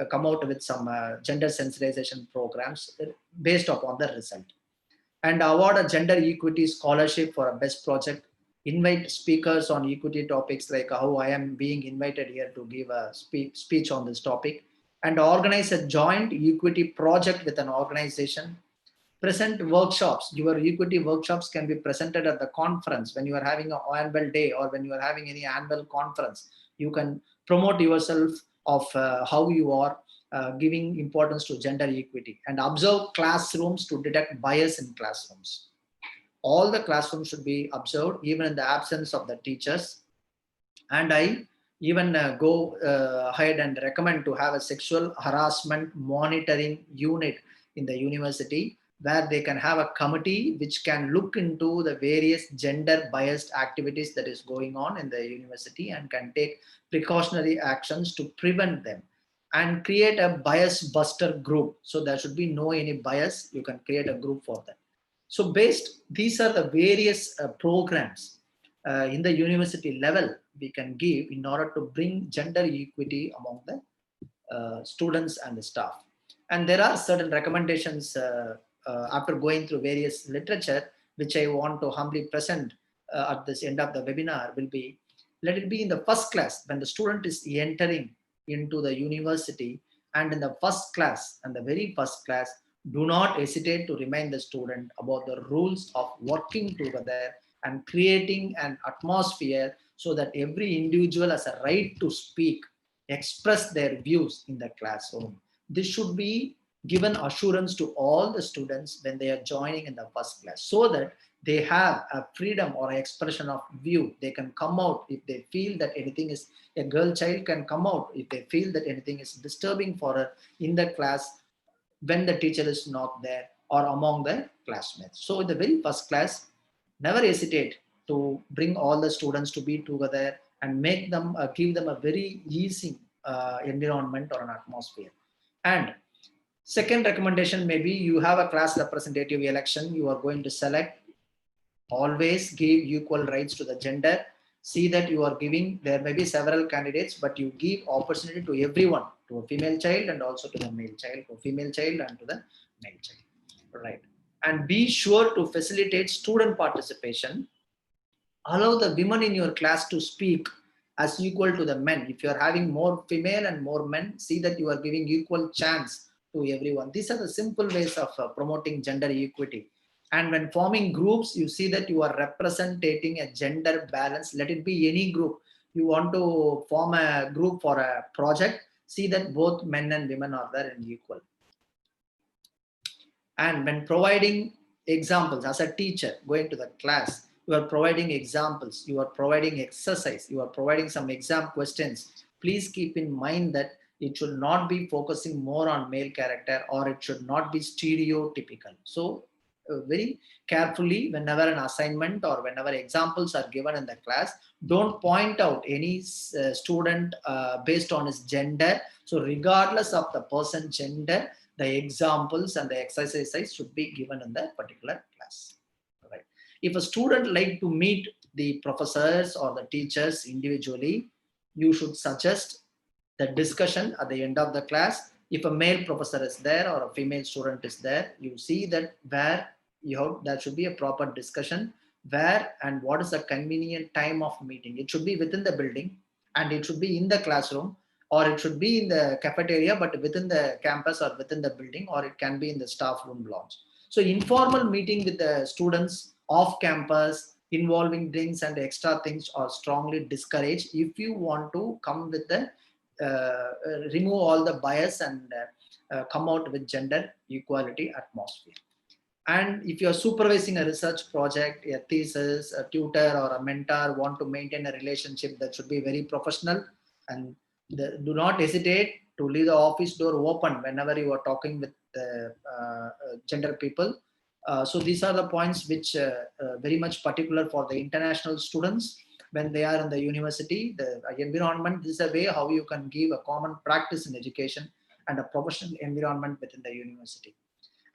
come out with some gender sensitization programs based upon the result. And award a gender equity scholarship for a best project. Invite speakers on equity topics, like how I am being invited here to give a speech on this topic. And organize a joint equity project with an organization. Present workshops. Your equity workshops can be presented at the conference when you are having an annual day, or when you are having any annual conference. You can promote yourself of how you are giving importance to gender equity, and observe classrooms to detect bias in classrooms. All the classrooms should be observed, even in the absence of the teachers. And I even go ahead and recommend to have a sexual harassment monitoring unit in the university, where they can have a committee which can look into the various gender biased activities that is going on in the university and can take precautionary actions to prevent them, and create a bias buster group. So there should be no any bias. You can create a group for that. So these are the various programs in the university level we can give in order to bring gender equity among the students and the staff. And there are certain recommendations after going through various literature, which I want to humbly present at this end of the webinar, will be, let it be in the first class when the student is entering into the university, and in the first class and the very first class, do not hesitate to remind the student about the rules of working together and creating an atmosphere so that every individual has a right to speak, express their views in the classroom. This should be given assurance to all the students when they are joining in the first class, so that they have a freedom or expression of view. They can come out if they feel that anything is, a girl child can come out if they feel that anything is disturbing for her in the class when the teacher is not there or among the classmates. So in the very first class, never hesitate to bring all the students to be together and make them, give them a very easy environment or an atmosphere. And second recommendation, maybe you have a class representative election you are going to select. Always give equal rights to the gender. See that you are giving, there may be several candidates, but you give opportunity to everyone, to a female child and also to the male child, to a female child and to the male child, right? And be sure to facilitate student participation. Allow the women in your class to speak as equal to the men. If you are having more female and more men, see that you are giving equal chance to everyone. These are the simple ways of promoting gender equity. And when forming groups, you see that you are representing a gender balance. Let it be any group. You want to form a group for a project, see that both men and women are there and equal. And when providing examples as a teacher going to the class, you are providing examples, you are providing exercise, you are providing some exam questions. Please keep in mind that it should not be focusing more on male character, or it should not be stereotypical. So very carefully, whenever an assignment or whenever examples are given in the class, don't point out any student based on his gender. So regardless of the person's gender, the examples and the exercises should be given in that particular class. Right. If a student like to meet the professors or the teachers individually, you should suggest the discussion at the end of the class. If a male professor is there or a female student is there, you see that where there should be a proper discussion, where and what is the convenient time of meeting. It should be within the building, and it should be in the classroom, or it should be in the cafeteria, but within the campus or within the building, or it can be in the staff room lounge. So informal meeting with the students off campus involving drinks and extra things are strongly discouraged if you want to come with the remove all the bias and come out with gender equality atmosphere. And if you're supervising a research project, a thesis, a tutor or a mentor want to maintain a relationship, that should be very professional, and do not hesitate to leave the office door open whenever you are talking with gender people. So these are the points which very much particular for the international students when they are in the university. The environment, this is a way how you can give a common practice in education and a professional environment within the university.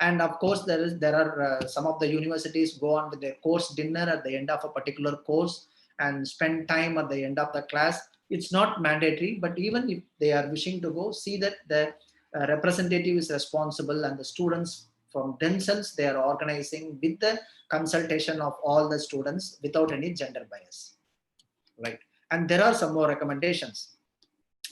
And of course, there are some of the universities go on with their course dinner at the end of a particular course and spend time at the end of the class. It's not mandatory, but even if they are wishing to go, see that the representative is responsible and the students from themselves, they are organizing with the consultation of all the students without any gender bias. Right. And there are some more recommendations.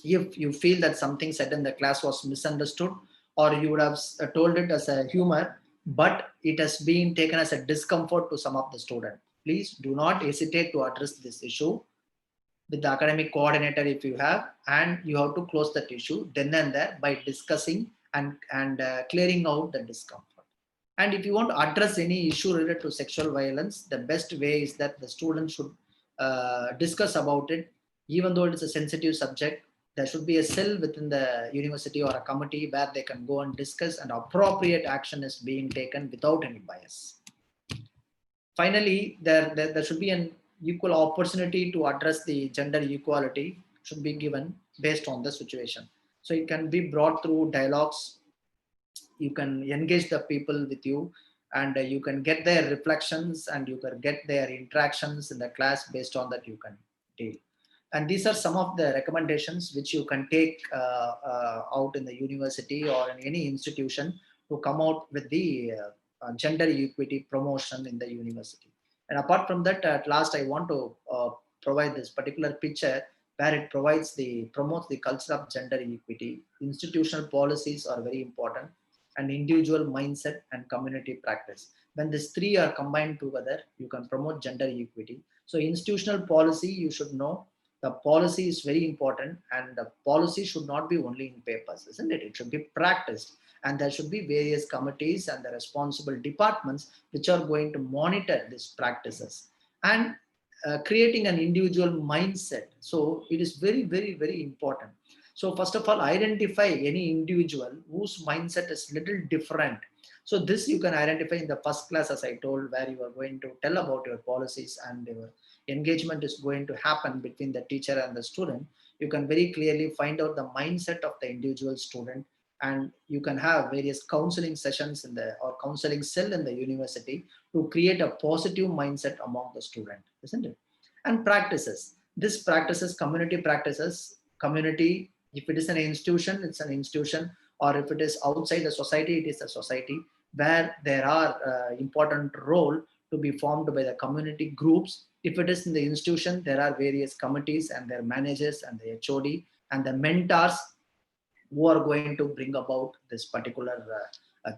If you feel that something said in the class was misunderstood, or you would have told it as a humor, but it has been taken as a discomfort to some of the students, please do not hesitate to address this issue with the academic coordinator if you have, and you have to close that issue then and there by discussing and clearing out the discomfort. And if you want to address any issue related to sexual violence, the best way is that the students should discuss about it. Even though it is a sensitive subject, there should be a cell within the university or a committee where they can go and discuss, and appropriate action is being taken without any bias. Finally, there should be an equal opportunity to address the gender equality should be given based on the situation. So it can be brought through dialogues. You can engage the people with you, and you can get their reflections and you can get their interactions in the class. Based on that, you can deal. And these are some of the recommendations which you can take out in the university or in any institution to come out with the gender equity promotion in the university. And apart from that, at last, I want to provide this particular picture where it promotes the culture of gender equity. Institutional policies are very important, and individual mindset and community practice. When these three are combined together, you can promote gender equity. So institutional policy, you should know the policy is very important, and the policy should not be only in papers, isn't it? It should be practiced, and there should be various committees and the responsible departments which are going to monitor these practices and creating an individual mindset. So it is very, very, very important. So first of all, identify any individual whose mindset is little different. So this you can identify in the first class, as I told, where you are going to tell about your policies and your engagement is going to happen between the teacher and the student. You can very clearly find out the mindset of the individual student, and you can have various counseling sessions in the or counseling cell in the university to create a positive mindset among the student, isn't it? And practices. This practices, community, if it is an institution, it's an institution, or if it is outside the society, it is a society where there are important role to be formed by the community groups. If it is in the institution, there are various committees and their managers and the HOD and the mentors who are going to bring about this particular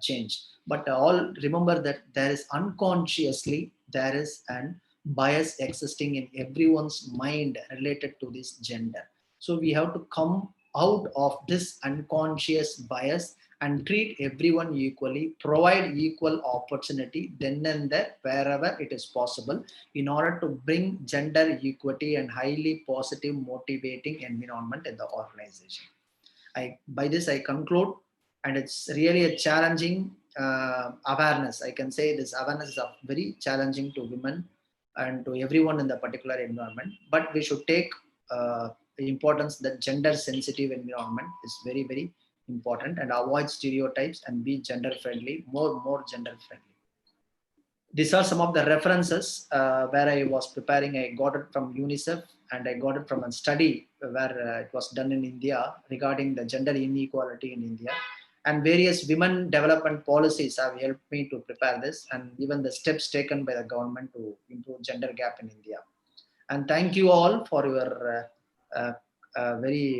change. But all remember that there is unconsciously, there is an bias existing in everyone's mind related to this gender. So we have to come out of this unconscious bias and treat everyone equally, provide equal opportunity then and there wherever it is possible in order to bring gender equity and highly positive motivating environment in the organization. By this I conclude, and it's really a challenging awareness. I can say this awareness is very challenging to women and to everyone in the particular environment, but we should take the importance that gender sensitive environment is very, very important, and avoid stereotypes and be gender friendly, more gender friendly. These are some of the references where I was preparing. I got it from UNICEF, and I got it from a study where it was done in India regarding the gender inequality in India. And various women development policies have helped me to prepare this, and even the steps taken by the government to improve gender gap in India. And thank you all for your very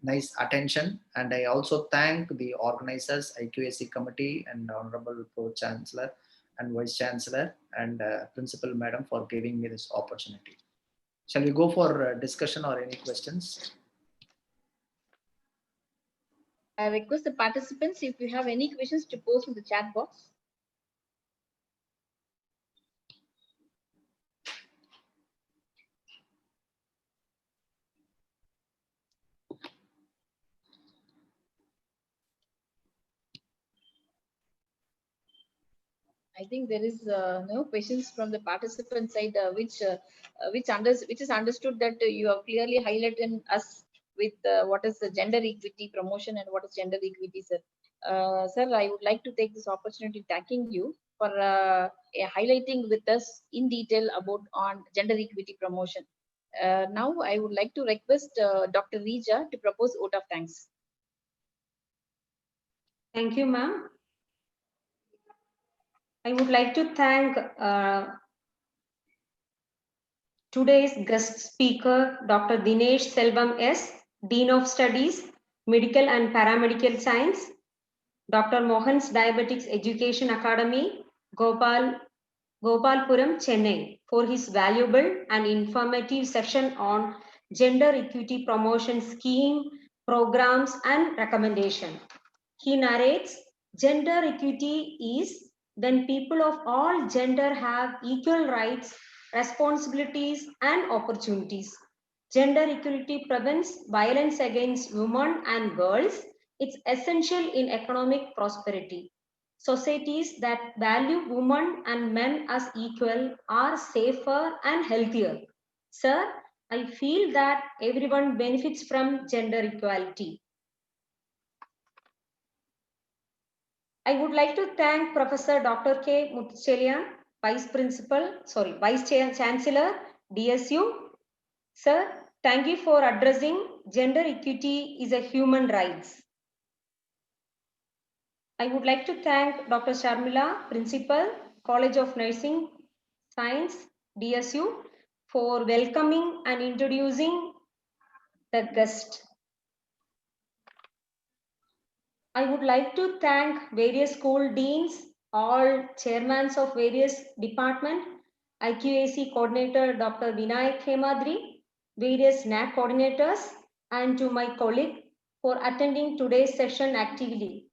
nice attention. And I also thank the organizers, IQAC committee, and Honorable Pro Chancellor and Vice Chancellor and Principal Madam for giving me this opportunity. Shall we go for discussion or any questions? I request the participants, if you have any questions, to post in the chat box. I think there is no questions from the participant side, which is understood that you have clearly highlighted us with what is the gender equity promotion and what is gender equity, sir. Sir, I would like to take this opportunity thanking you for highlighting with us in detail about on gender equity promotion. Now, I would like to request Dr. Rija to propose vote of thanks. Thank you, ma'am. I would like to thank today's guest speaker, Dr. Dinesh Selvam S., Dean of Studies, Medical and Paramedical Science, Dr. Mohan's Diabetics Education Academy, Gopalpuram, Chennai, for his valuable and informative session on gender equity promotion scheme, programs, and recommendation. He narrates, gender equity is when people of all gender have equal rights, responsibilities, and opportunities. Gender equality prevents violence against women and girls. It's essential in economic prosperity. Societies that value women and men as equal are safer and healthier. Sir, I feel that everyone benefits from gender equality. I would like to thank Professor Dr. K. Muthuchelian, Vice Chancellor, DSU. Sir, thank you for addressing gender equity is a human rights. I would like to thank Dr. Sharmila, Principal, College of Nursing Science, DSU, for welcoming and introducing the guest. I would like to thank various school deans, all chairmans of various departments, IQAC coordinator Dr. Vinayak Hemadri, various NAAC coordinators, and to my colleague for attending today's session actively.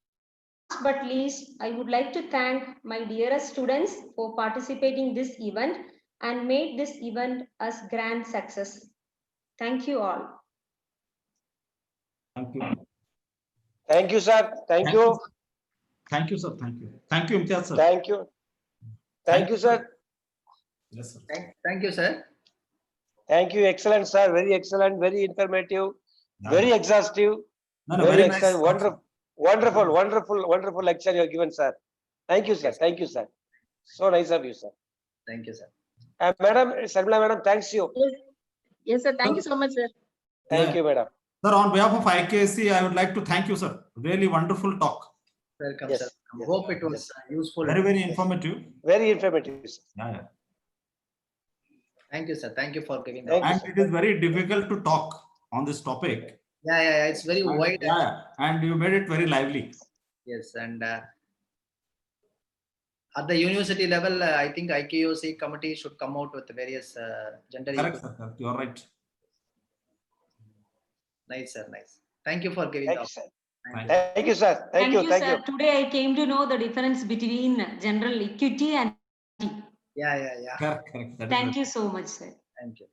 Last but least, I would like to thank my dearest students for participating in this event and made this event a grand success. Thank you all. Thank you. Thank you, sir. Thank you. Thank you, sir. Thank you. Thank you, Imtiaz, sir. Thank you. Thank you, sir. Yes, sir. Thank you, sir. Thank you. Excellent, sir. Very excellent, very informative, very exhaustive, No, very very nice. excellent, wonderful lecture you have given, sir. Thank you, sir. Thank you, sir. So nice of you, sir. Thank you, sir. Madam, Sharmila, madam, thanks you. Yes, sir. Thank you so much, sir. Thank you, madam. Sir, on behalf of IKC, I would like to thank you, sir. Really wonderful talk. Welcome, Yes, sir. yes, Hope it was useful. Very informative. Very informative, sir. Yeah. Thank you, sir. Thank you for giving the Thank you, And sir. it is very difficult to talk on this topic. Yeah. It's very And, wide. yeah, and you made it very lively. Yes, and at the university level, I think IQAC committee should come out with various gender Correct, equity. sir. You are right. Nice, sir. Nice. Thank you for giving Thank the you, sir. Thank you, sir. Thank you. Thank sir. you. Today I came to know the difference between general equity and Yeah. Correct. That is thank you so much, sir. Thank you.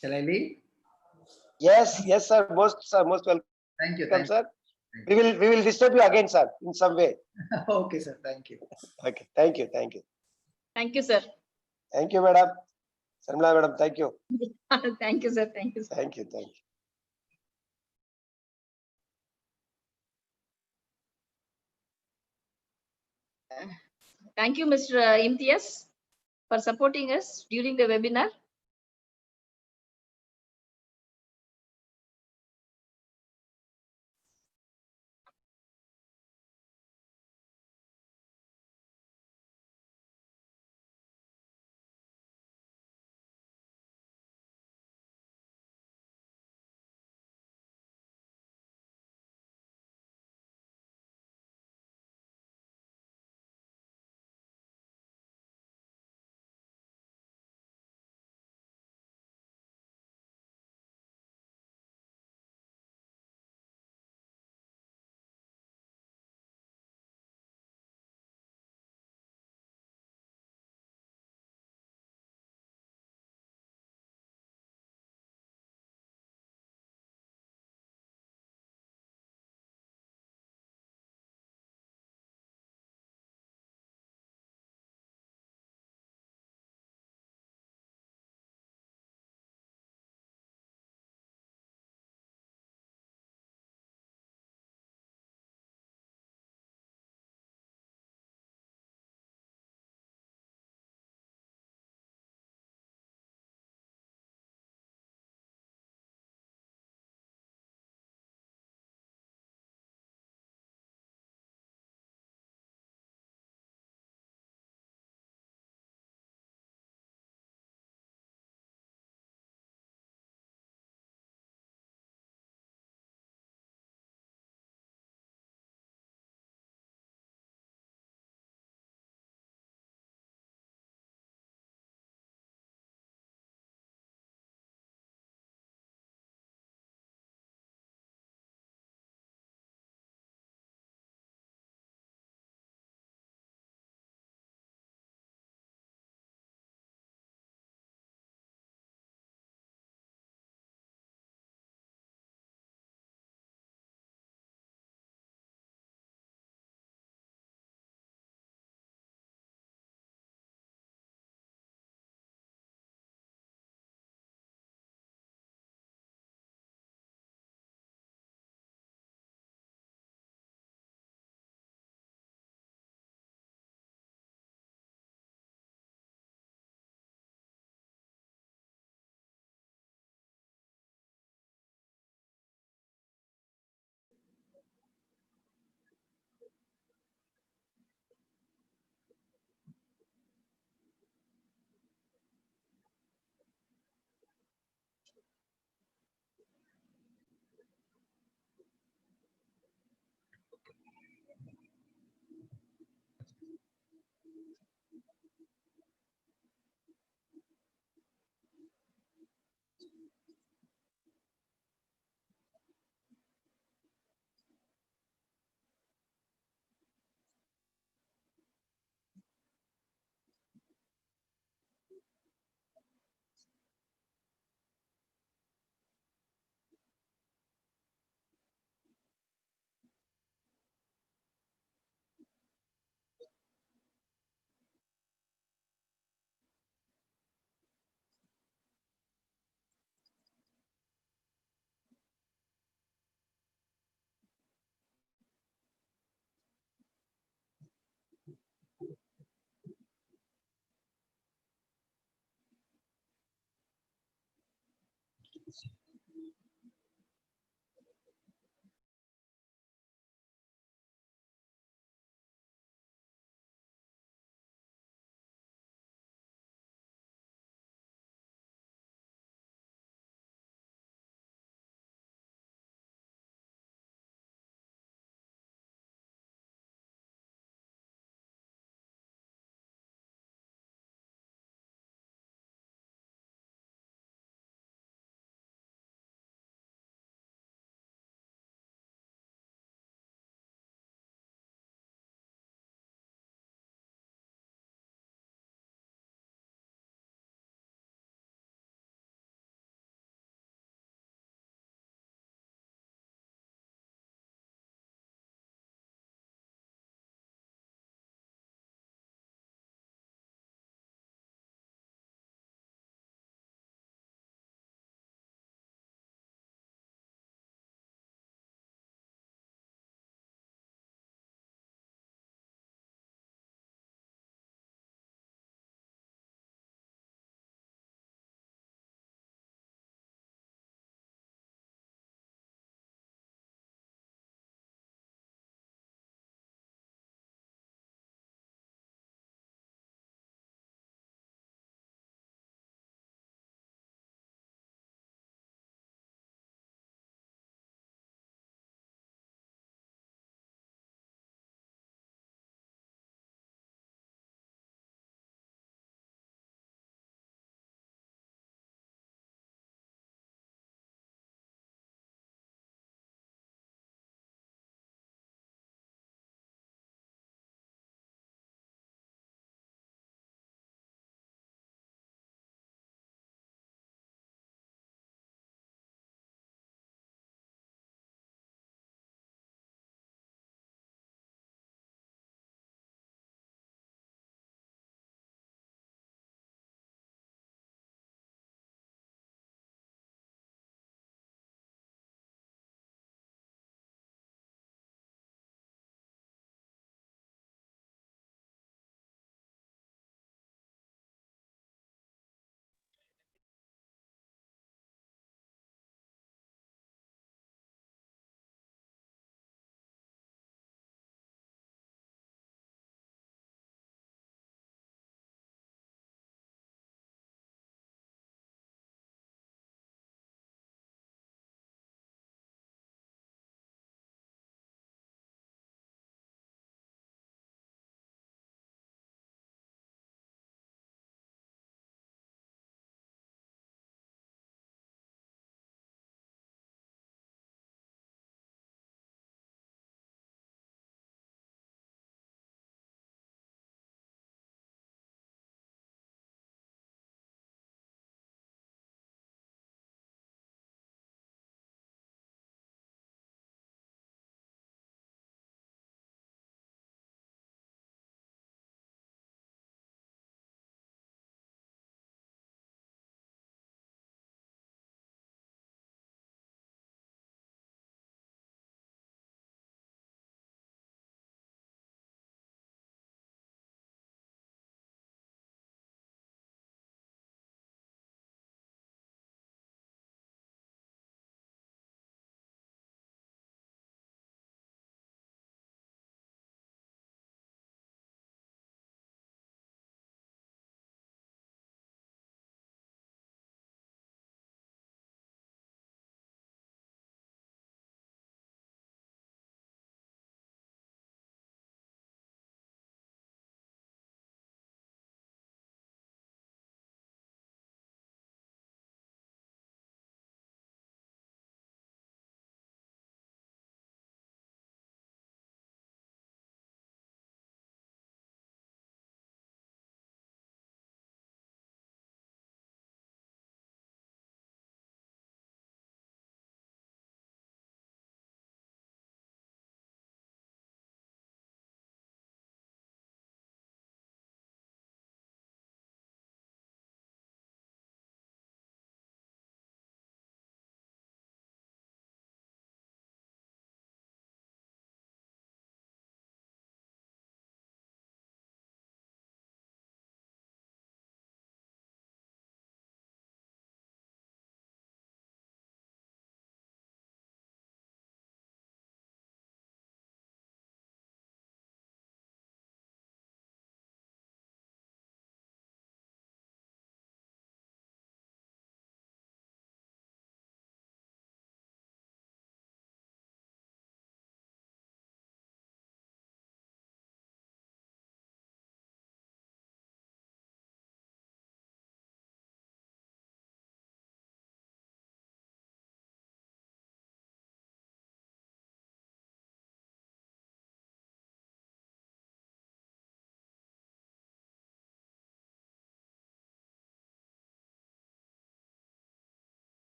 Shall I leave? Yes, sir. Most welcome, Thank you. sir. We will disturb you again, sir, in some way. Okay, sir. Thank you. Okay. Thank you. Thank you, sir. Thank you, madam. Sarmala, madam. Thank you. Thank you, sir. Thank you, sir. Thank you. Thank you, Mr. Imtiaz, for supporting us during the webinar.